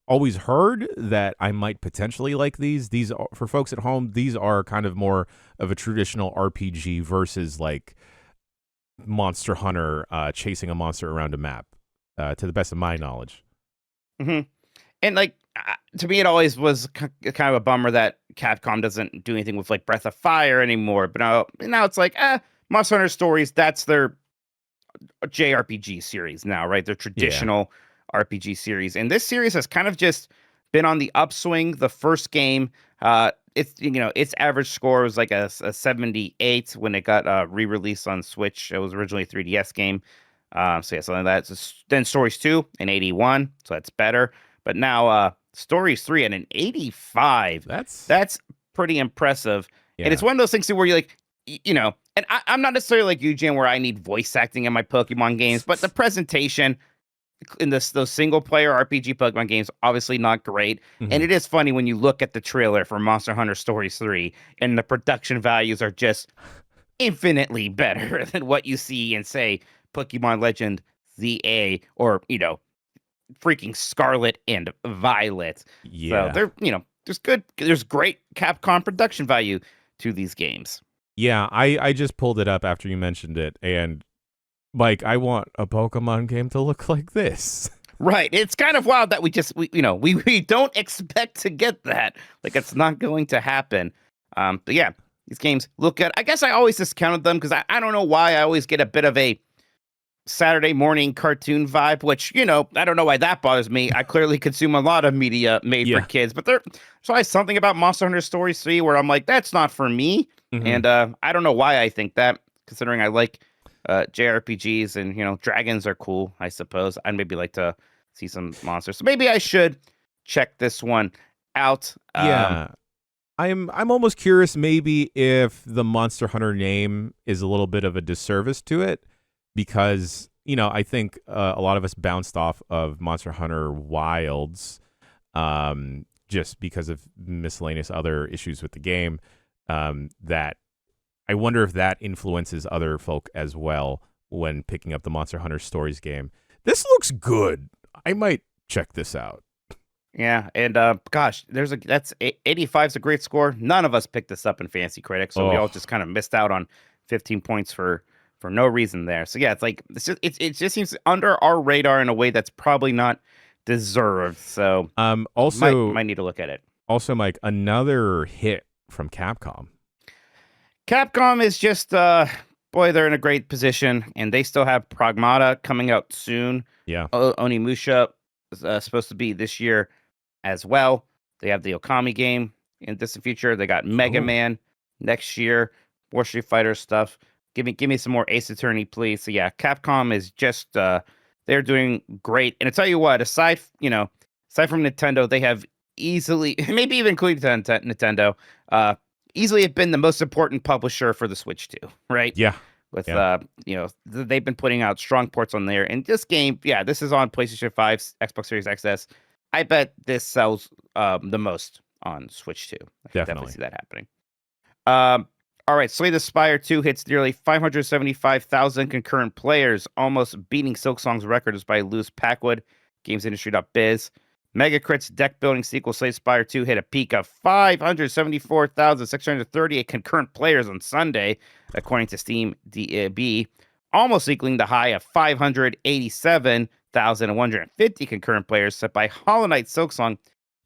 always heard that I might potentially like these. These are, for folks at home, these are kind of more of a traditional RPG versus like Monster Hunter chasing a monster around a map, to the best of my knowledge. Mm-hmm. And like, to me, it always was kind of a bummer that Capcom doesn't do anything with like Breath of Fire anymore. But now it's like, Monster Hunter Stories, that's their JRPG series now, right? Their traditional RPG series. And this series has kind of just been on the upswing. The first game, its average score was like a 78 when it got re-released on Switch. It was originally a 3DS game. Something like that. So then Stories 2, an 81, so that's better. But now Stories 3 at an 85. That's pretty impressive. Yeah. And it's one of those things too where you're like, and I'm not necessarily like you, Jan, where I need voice acting in my Pokemon games, but the presentation in those single player RPG Pokemon games, obviously not great. Mm-hmm. And it is funny when you look at the trailer for Monster Hunter Stories 3 and the production values are just infinitely better than what you see in, say, Pokemon Legend ZA or, freaking Scarlet and Violet. Yeah. So there's great Capcom production value to these games. Yeah, I just pulled it up after you mentioned it, and Mike, I want a Pokemon game to look like this. Right. It's kind of wild that we don't expect to get that. Like, it's not going to happen. But yeah, these games look good. I guess I always discounted them because I don't know why I always get a bit of a Saturday morning cartoon vibe, which, I don't know why that bothers me. I clearly consume a lot of media made for kids, but there's always something about Monster Hunter Stories 3 where I'm like, that's not for me. Mm-hmm. And I don't know why I think that, considering I like JRPGs and, dragons are cool, I suppose. I'd maybe like to see some monsters. So maybe I should check this one out. Yeah. I'm almost curious maybe if the Monster Hunter name is a little bit of a disservice to it. Because, I think a lot of us bounced off of Monster Hunter Wilds just because of miscellaneous other issues with the game. That I wonder if that influences other folk as well when picking up the Monster Hunter Stories game. This looks good. I might check this out. Yeah, and gosh, 85 is a great score. None of us picked this up in Fantasy Critics, so we all just kind of missed out on 15 points for no reason there. So yeah, it just seems under our radar in a way that's probably not deserved. So also might need to look at it. Also, Mike, another hit from Capcom. Capcom is just boy, they're in a great position, and they still have Pragmata coming out soon. Yeah, Onimusha is supposed to be this year as well. They have the Okami game in distant future. They got Mega Man next year, more Street Fighter stuff. Give me some more Ace Attorney, please. So yeah, Capcom is just they're doing great. And I tell you what, aside from Nintendo, they have easily, maybe even including Nintendo, easily have been the most important publisher for the Switch 2, right? Yeah. With they've been putting out strong ports on there. And this game, this is on PlayStation 5, Xbox Series XS. I bet this sells the most on Switch 2. I can definitely see that happening. All right, Slay the Spire 2 hits nearly 575,000 concurrent players, almost beating Silksong's record as by Lewis Packwood, GamesIndustry.biz. Megacrit's deck-building sequel Slay the Spire 2 hit a peak of 574,638 concurrent players on Sunday, according to Steam DB, almost equaling the high of 587,150 concurrent players set by Hollow Knight Silksong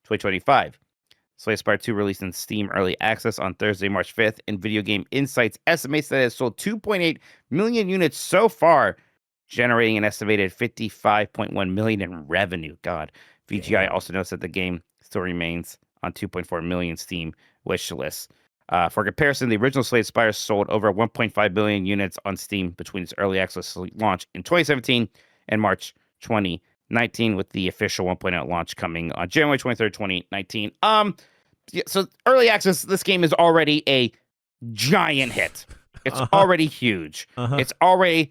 2025. Slay the Spire 2 released in Steam Early Access on Thursday, March 5th, and Video Game Insights estimates that it has sold 2.8 million units so far, generating an estimated 55.1 million in revenue. God. VGI also notes that the game still remains on 2.4 million Steam wish lists. For comparison, the original Slay the Spire sold over 1.5 billion units on Steam between its early access launch in 2017 and March 2019, with the official 1.0 launch coming on January 23rd, 2019. So early access, this game is already a giant hit. It's already huge. It's already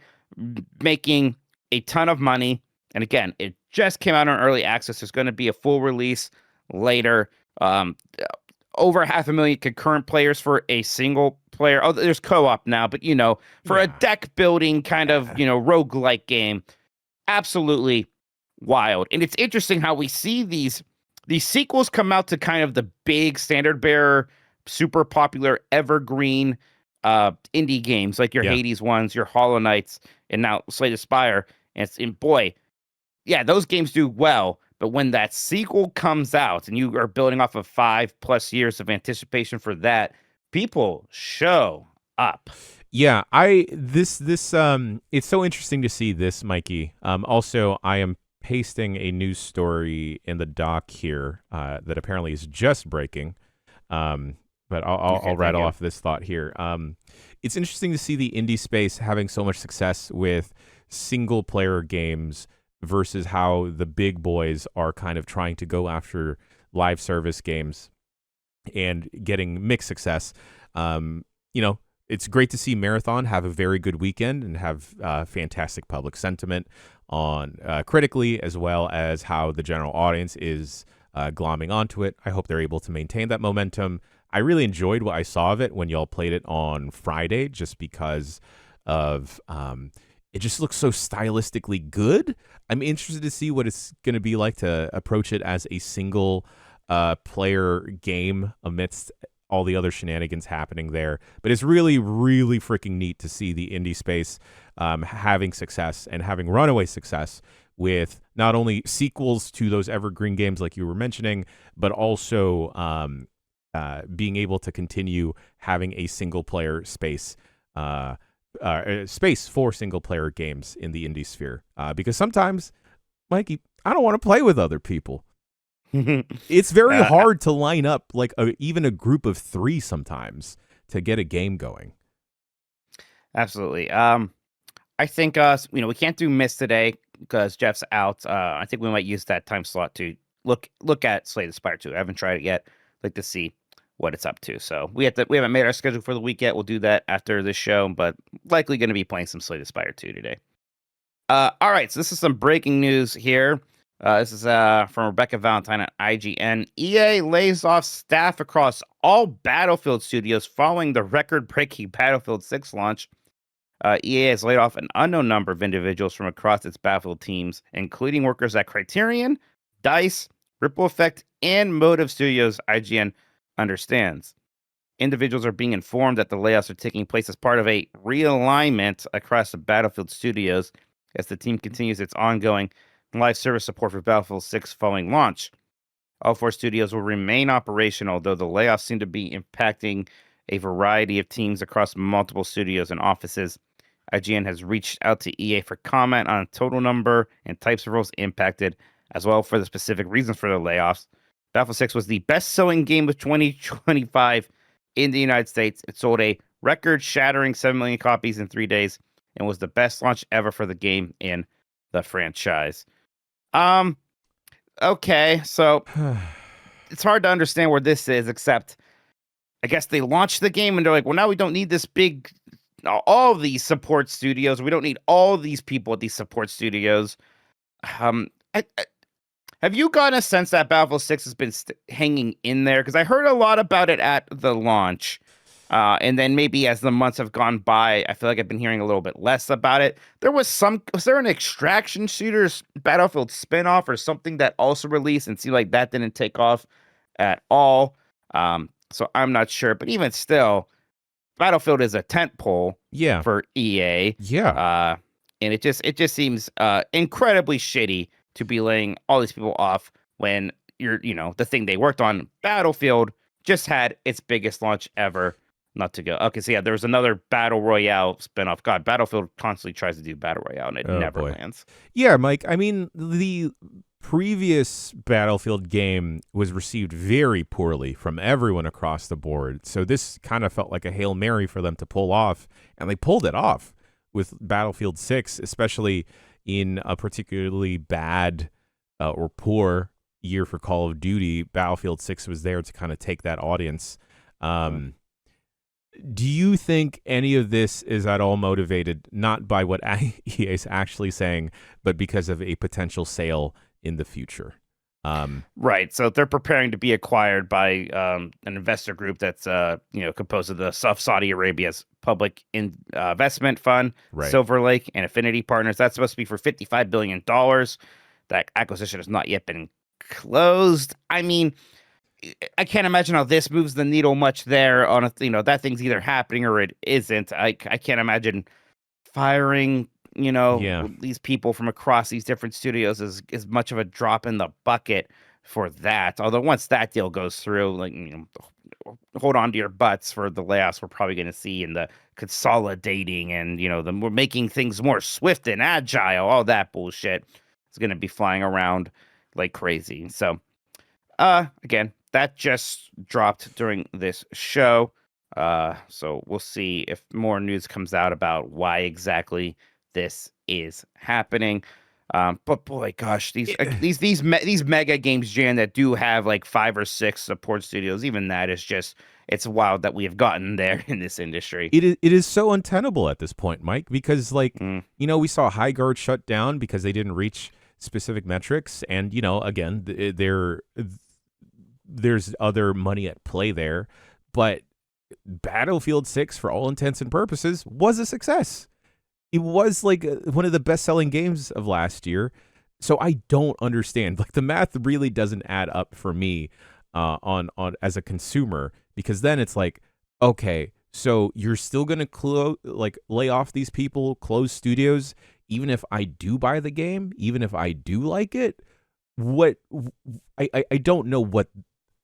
making a ton of money. And again, it just came out on early access. There's going to be a full release later. Over 500,000 concurrent players for a single player. Oh, there's co-op now, but for a deck building kind of, roguelike game, absolutely wild. And it's interesting how we see these sequels come out to kind of the big standard bearer, super popular evergreen indie games like your Hades ones, your Hollow Knights, and now Slay the Spire. And boy, those games do well. But when that sequel comes out and you are building off of 5+ years of anticipation for that, people show up. Yeah, it's so interesting to see this, Mikey. Also, I am pasting a news story in the doc here that apparently is just breaking. But I'll rattle off this thought here. It's interesting to see the indie space having so much success with single player games versus how the big boys are kind of trying to go after live service games and getting mixed success. It's great to see Marathon have a very good weekend and have fantastic public sentiment on critically, as well as how the general audience is glomming onto it. I hope they're able to maintain that momentum. I really enjoyed what I saw of it when y'all played it on Friday, just because of it just looks so stylistically good. I'm interested to see what it's going to be like to approach it as a single player game amidst all the other shenanigans happening there. But it's really, really freaking neat to see the indie space having success and having runaway success with not only sequels to those evergreen games like you were mentioning, but also being able to continue having a single player space for single player games in the indie sphere. Because sometimes, Mikey, I don't want to play with other people. It's very hard to line up like even a group of 3 sometimes to get a game going. Absolutely. I think we can't do Myst today because Jeff's out. I think we might use that time slot to look at Slay the Spire 2. I haven't tried it yet. I'd like to see what it's up to. So we haven't made our schedule for the week yet. We'll do that after this show, but likely going to be playing some Slay the Spire 2 today. All right, so this is some breaking news here. This is from Rebecca Valentine at IGN. EA lays off staff across all Battlefield studios following the record-breaking Battlefield 6 launch. EA has laid off an unknown number of individuals from across its Battlefield teams, including workers at Criterion, DICE, Ripple Effect, and Motive Studios, IGN understands. Individuals are being informed that the layoffs are taking place as part of a realignment across the Battlefield studios as the team continues its ongoing live service support for Battlefield 6 following launch. All 4 studios will remain operational, though the layoffs seem to be impacting a variety of teams across multiple studios and offices. IGN has reached out to EA for comment on total number and types of roles impacted, as well for the specific reasons for the layoffs. Battlefield 6 was the best-selling game of 2025 in the United States. It sold a record-shattering 7 million copies in 3 days and was the best launch ever for the game in the franchise. Okay, so it's hard to understand where this is, except I guess they launched the game and they're like, well, now we don't need this big, all these support studios. We don't need all these people at these support studios. Have you gotten a sense that Battlefield 6 has been hanging in there? Because I heard a lot about it at the launch. And then maybe as the months have gone by, I feel like I've been hearing a little bit less about it. Was there an Extraction Shooters Battlefield spinoff or something that also released and seemed like that didn't take off at all? So I'm not sure. But even still, Battlefield is a tentpole for EA. Yeah. And it just seems incredibly shitty to be laying all these people off when the thing they worked on, Battlefield, just had its biggest launch ever. Not to go. Okay, so yeah, there was another Battle Royale spinoff. God, Battlefield constantly tries to do Battle Royale and it never lands. Yeah, Mike. I mean, the previous Battlefield game was received very poorly from everyone across the board. So this kind of felt like a Hail Mary for them to pull off, and they pulled it off with Battlefield 6, especially in a particularly bad or poor year for Call of Duty. Battlefield 6 was there to kind of take that audience. Do you think any of this is at all motivated not by what EA is actually saying, but because of a potential sale in the future? Right. So they're preparing to be acquired by an investor group that's composed of the Saudi Arabia's public investment fund, right, Silver Lake, and Affinity Partners. That's supposed to be for $55 billion. That acquisition has not yet been closed. I mean, I can't imagine how this moves the needle much there on that thing's either happening or it isn't. I can't imagine firing, these people from across these different studios is much of a drop in the bucket for that. Although once that deal goes through, hold on to your butts for the layoffs we're probably going to see in the consolidating and, we're making things more swift and agile. All that bullshit is going to be flying around like crazy. So, again, that just dropped during this show. So we'll see if more news comes out about why exactly this is happening. But boy, gosh, these mega games, Jan, that do have like 5 or 6 support studios, even that is just, it's wild that we have gotten there in this industry. It is so untenable at this point, Mike, because we saw Highguard shut down because they didn't reach specific metrics, and again, there's other money at play there, but Battlefield 6, for all intents and purposes, was a success. It was like one of the best-selling games of last year. So I don't understand. Like, the math really doesn't add up for me on as a consumer, because then it's like, okay, so you're still going to lay off these people, close studios, even if I do buy the game, even if I do like it. What I don't know what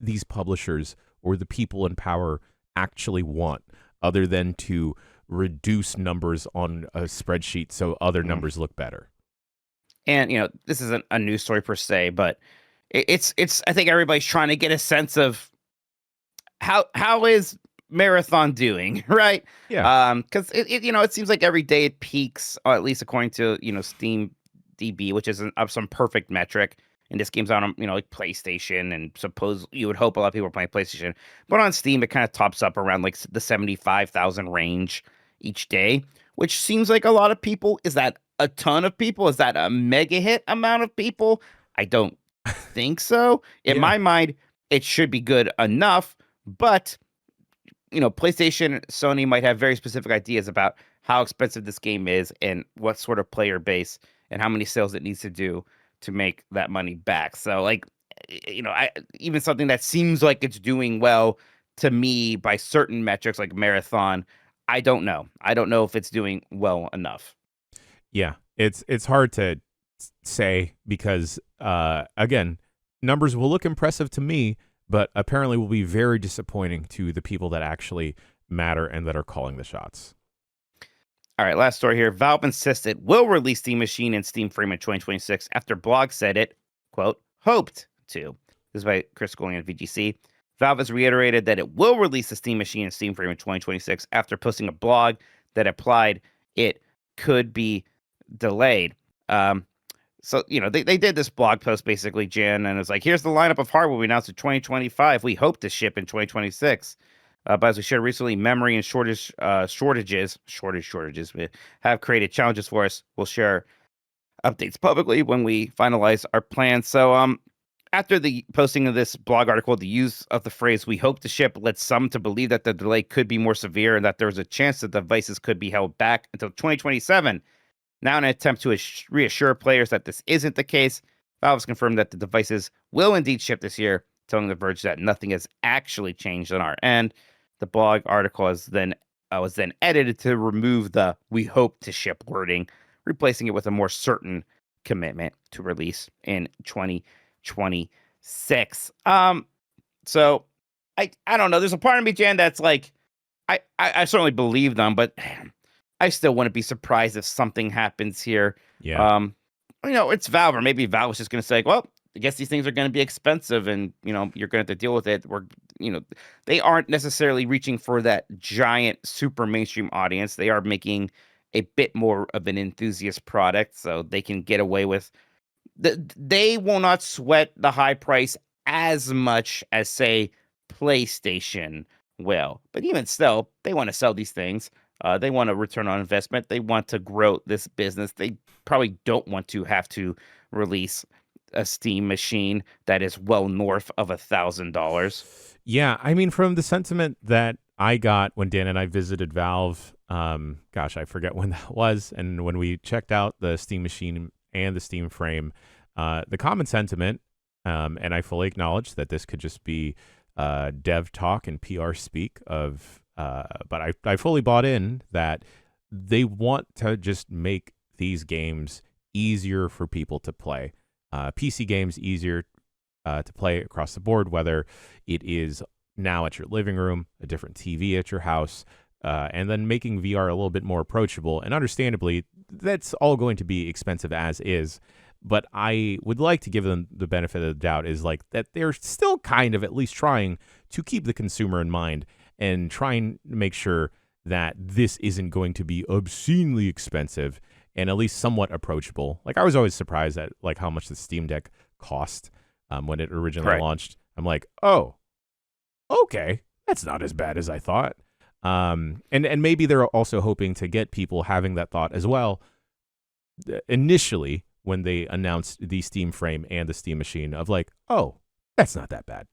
these publishers or the people in power actually want, other than to reduce numbers on a spreadsheet so other numbers look better. And this isn't a news story per se, but it's I think everybody's trying to get a sense of how is Marathon doing, right? Yeah. Because it seems like every day it peaks, or at least according to Steam DB, which is some perfect metric. And this game's on like PlayStation, and suppose you would hope a lot of people are playing PlayStation, but on Steam it kind of tops up around like the 75,000 range each day, which seems like a lot of people. Is that a ton of people? Is that a mega hit amount of people? I don't think so. In Yeah. my mind, it should be good enough, but PlayStation, Sony might have very specific ideas about how expensive this game is and what sort of player base and how many sales it needs to do to make that money back. So, like, I even something that seems like it's doing well to me by certain metrics, like Marathon, I don't know. I don't know if it's doing well enough. Yeah, it's hard to say because again, numbers will look impressive to me, but apparently will be very disappointing to the people that actually matter and that are calling the shots. All right, last story here. Valve insists it will release Steam Machine and Steam Frame in 2026 after blog said it, quote, hoped to. This is by Chris Scully on VGC. Valve has reiterated that it will release the Steam Machine and Steam Frame in 2026 after posting a blog that implied it could be delayed. So, they did this blog post basically, Jan, and it's like, here's the lineup of hardware we announced in 2025. We hope to ship in 2026. But as we shared recently, memory and shortages have created challenges for us. We'll share updates publicly when we finalize our plans. So, after the posting of this blog article, the use of the phrase "we hope to ship" led some to believe that the delay could be more severe and that there was a chance that devices could be held back until 2027. Now, in an attempt to reassure players that this isn't the case, Valve has confirmed that the devices will indeed ship this year, telling The Verge that nothing has actually changed on our end. The blog article was then edited to remove the "we hope to ship" wording, replacing it with a more certain commitment to release in 2026. So I don't know. There's a part of me, Jan, that's like, I certainly believe them, but I still wouldn't be surprised if something happens here. Yeah. It's Valve, or maybe Valve was just going to say, well, I guess these things are going to be expensive and, you're going to have to deal with it. They aren't necessarily reaching for that giant super mainstream audience. They are making a bit more of an enthusiast product, so they can get away with they will not sweat the high price as much as, say, PlayStation will. But even still, they want to sell these things. They want a return on investment. They want to grow this business. They probably don't want to have to release a Steam machine that is well north of $1,000. Yeah, I mean, from the sentiment that I got when Dan and I visited Valve, gosh, I forget when that was, and when we checked out the Steam machine and the Steam frame, the common sentiment, and I fully acknowledge that this could just be dev talk and PR speak of, but I fully bought in that they want to just make these games easier for people to play. PC games easier to play across the board, whether it is now at your living room, a different TV at your house, and then making VR a little bit more approachable. And understandably, that's all going to be expensive as is. But I would like to give them the benefit of the doubt is like that they're still kind of at least trying to keep the consumer in mind and trying to make sure that this isn't going to be obscenely expensive and at least somewhat approachable. Like, I was always surprised at like how much the Steam Deck cost when it originally launched. I'm like, oh, okay, that's not as bad as I thought. And maybe they're also hoping to get people having that thought as well initially when they announced the Steam frame and the Steam machine of like, oh, that's not that bad.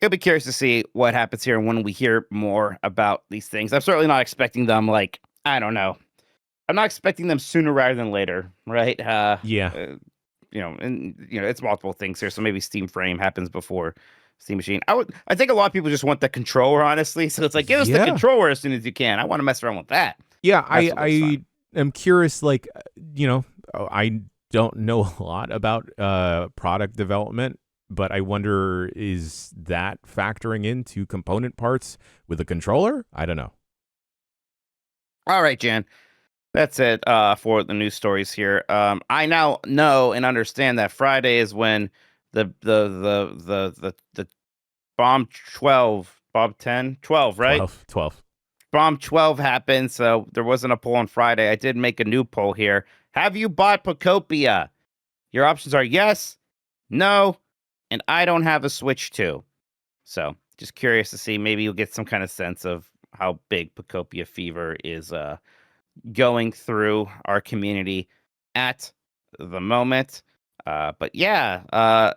It'll be curious to see what happens here when we hear more about these things. I'm certainly not expecting them, like, I don't know. I'm not expecting them sooner rather than later, right? It's multiple things here. So maybe Steam frame happens before Steam machine. I think a lot of people just want the controller, honestly. So it's like, give us the controller as soon as you can. I want to mess around with that. Yeah, I am curious, like, I don't know a lot about product development, but I wonder, is that factoring into component parts with a controller? I don't know. All right, Jan. That's it for the news stories here. I now know and understand that Friday is when the bomb 12, bomb 10, 12, right? 12. Bomb 12 happened, so there wasn't a poll on Friday. I did make a new poll here. Have you bought Pokopia? Your options are yes, no, and I don't have a Switch 2. So just curious to see, maybe you'll get some kind of sense of how big Pokopia fever is going through our community at the moment. But yeah,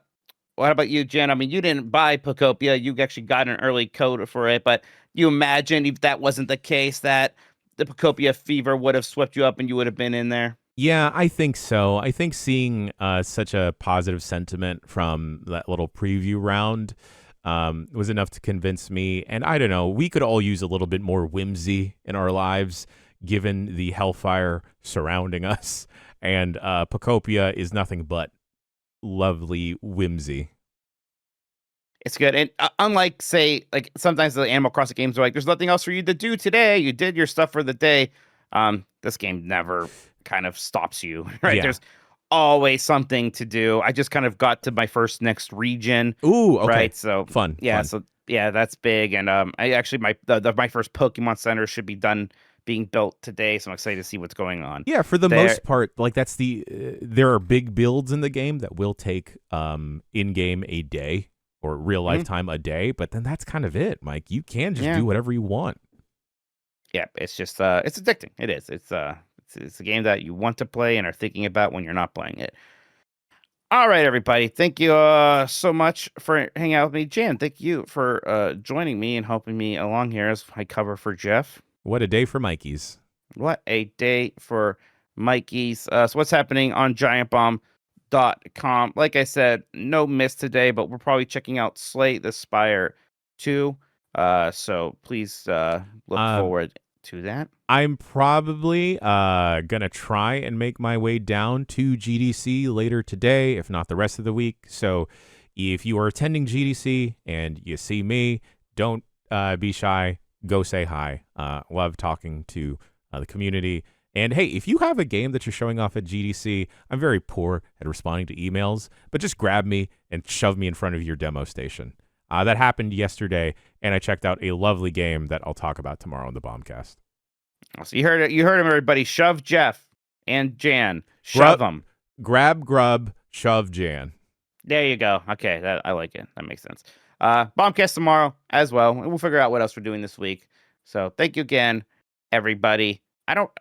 what about you, Jen? I mean, you didn't buy Pokopia. You actually got an early code for it, but you imagine if that wasn't the case, that the Pokopia fever would have swept you up and you would have been in there? Yeah, I think so. I think seeing such a positive sentiment from that little preview round was enough to convince me. And I don't know, we could all use a little bit more whimsy in our lives, given the hellfire surrounding us. And Pokopia is nothing but lovely whimsy. It's good. And unlike, say, like sometimes the Animal Crossing games are like, there's nothing else for you to do today. You did your stuff for the day. This game never kind of stops you, right? Yeah. There's always something to do. I just kind of got to my first next region. Ooh, okay. Right. So Fun. yeah. Fun. So yeah, that's big. And I actually my first Pokemon Center should be done being built today. So I'm excited to see what's going on. Yeah, for the most part, like that's there are big builds in the game that will take in game a day or real life time a day, but then that's kind of it, Mike. You can just do whatever you want. Yeah, it's just it's addicting. It is. It's a game that you want to play and are thinking about when you're not playing it. All right, everybody. Thank you so much for hanging out with me. Jan, thank you for joining me and helping me along here as I cover for Jeff. What a day for Mikey's. What a day for Mikey's. So what's happening on giantbomb.com? Like I said, no miss today, but we're probably checking out Slay the Spire 2. So please look forward to that. I'm probably gonna try and make my way down to GDC later today, if not the rest of the week. So if you are attending GDC and you see me, don't be shy. Go say hi. Love talking to the community. And hey, if you have a game that you're showing off at GDC, I'm very poor at responding to emails, but just grab me and shove me in front of your demo station. That happened yesterday, and I checked out a lovely game that I'll talk about tomorrow on the Bombcast. So you heard it. You heard him, everybody. Shove Jeff and Jan. Shove them. Grab Grubb, shove Jan. There you go. Okay, I like it. That makes sense. Bombcast tomorrow as well. And we'll figure out what else we're doing this week. So thank you again, everybody. I don't.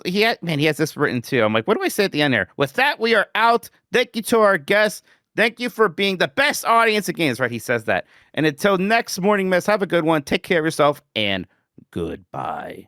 He has this written too. I'm like, what do I say at the end there? With that, we are out. Thank you to our guests. Thank you for being the best audience of games. Right? He says that. And until next morning, miss. Have a good one. Take care of yourself and goodbye.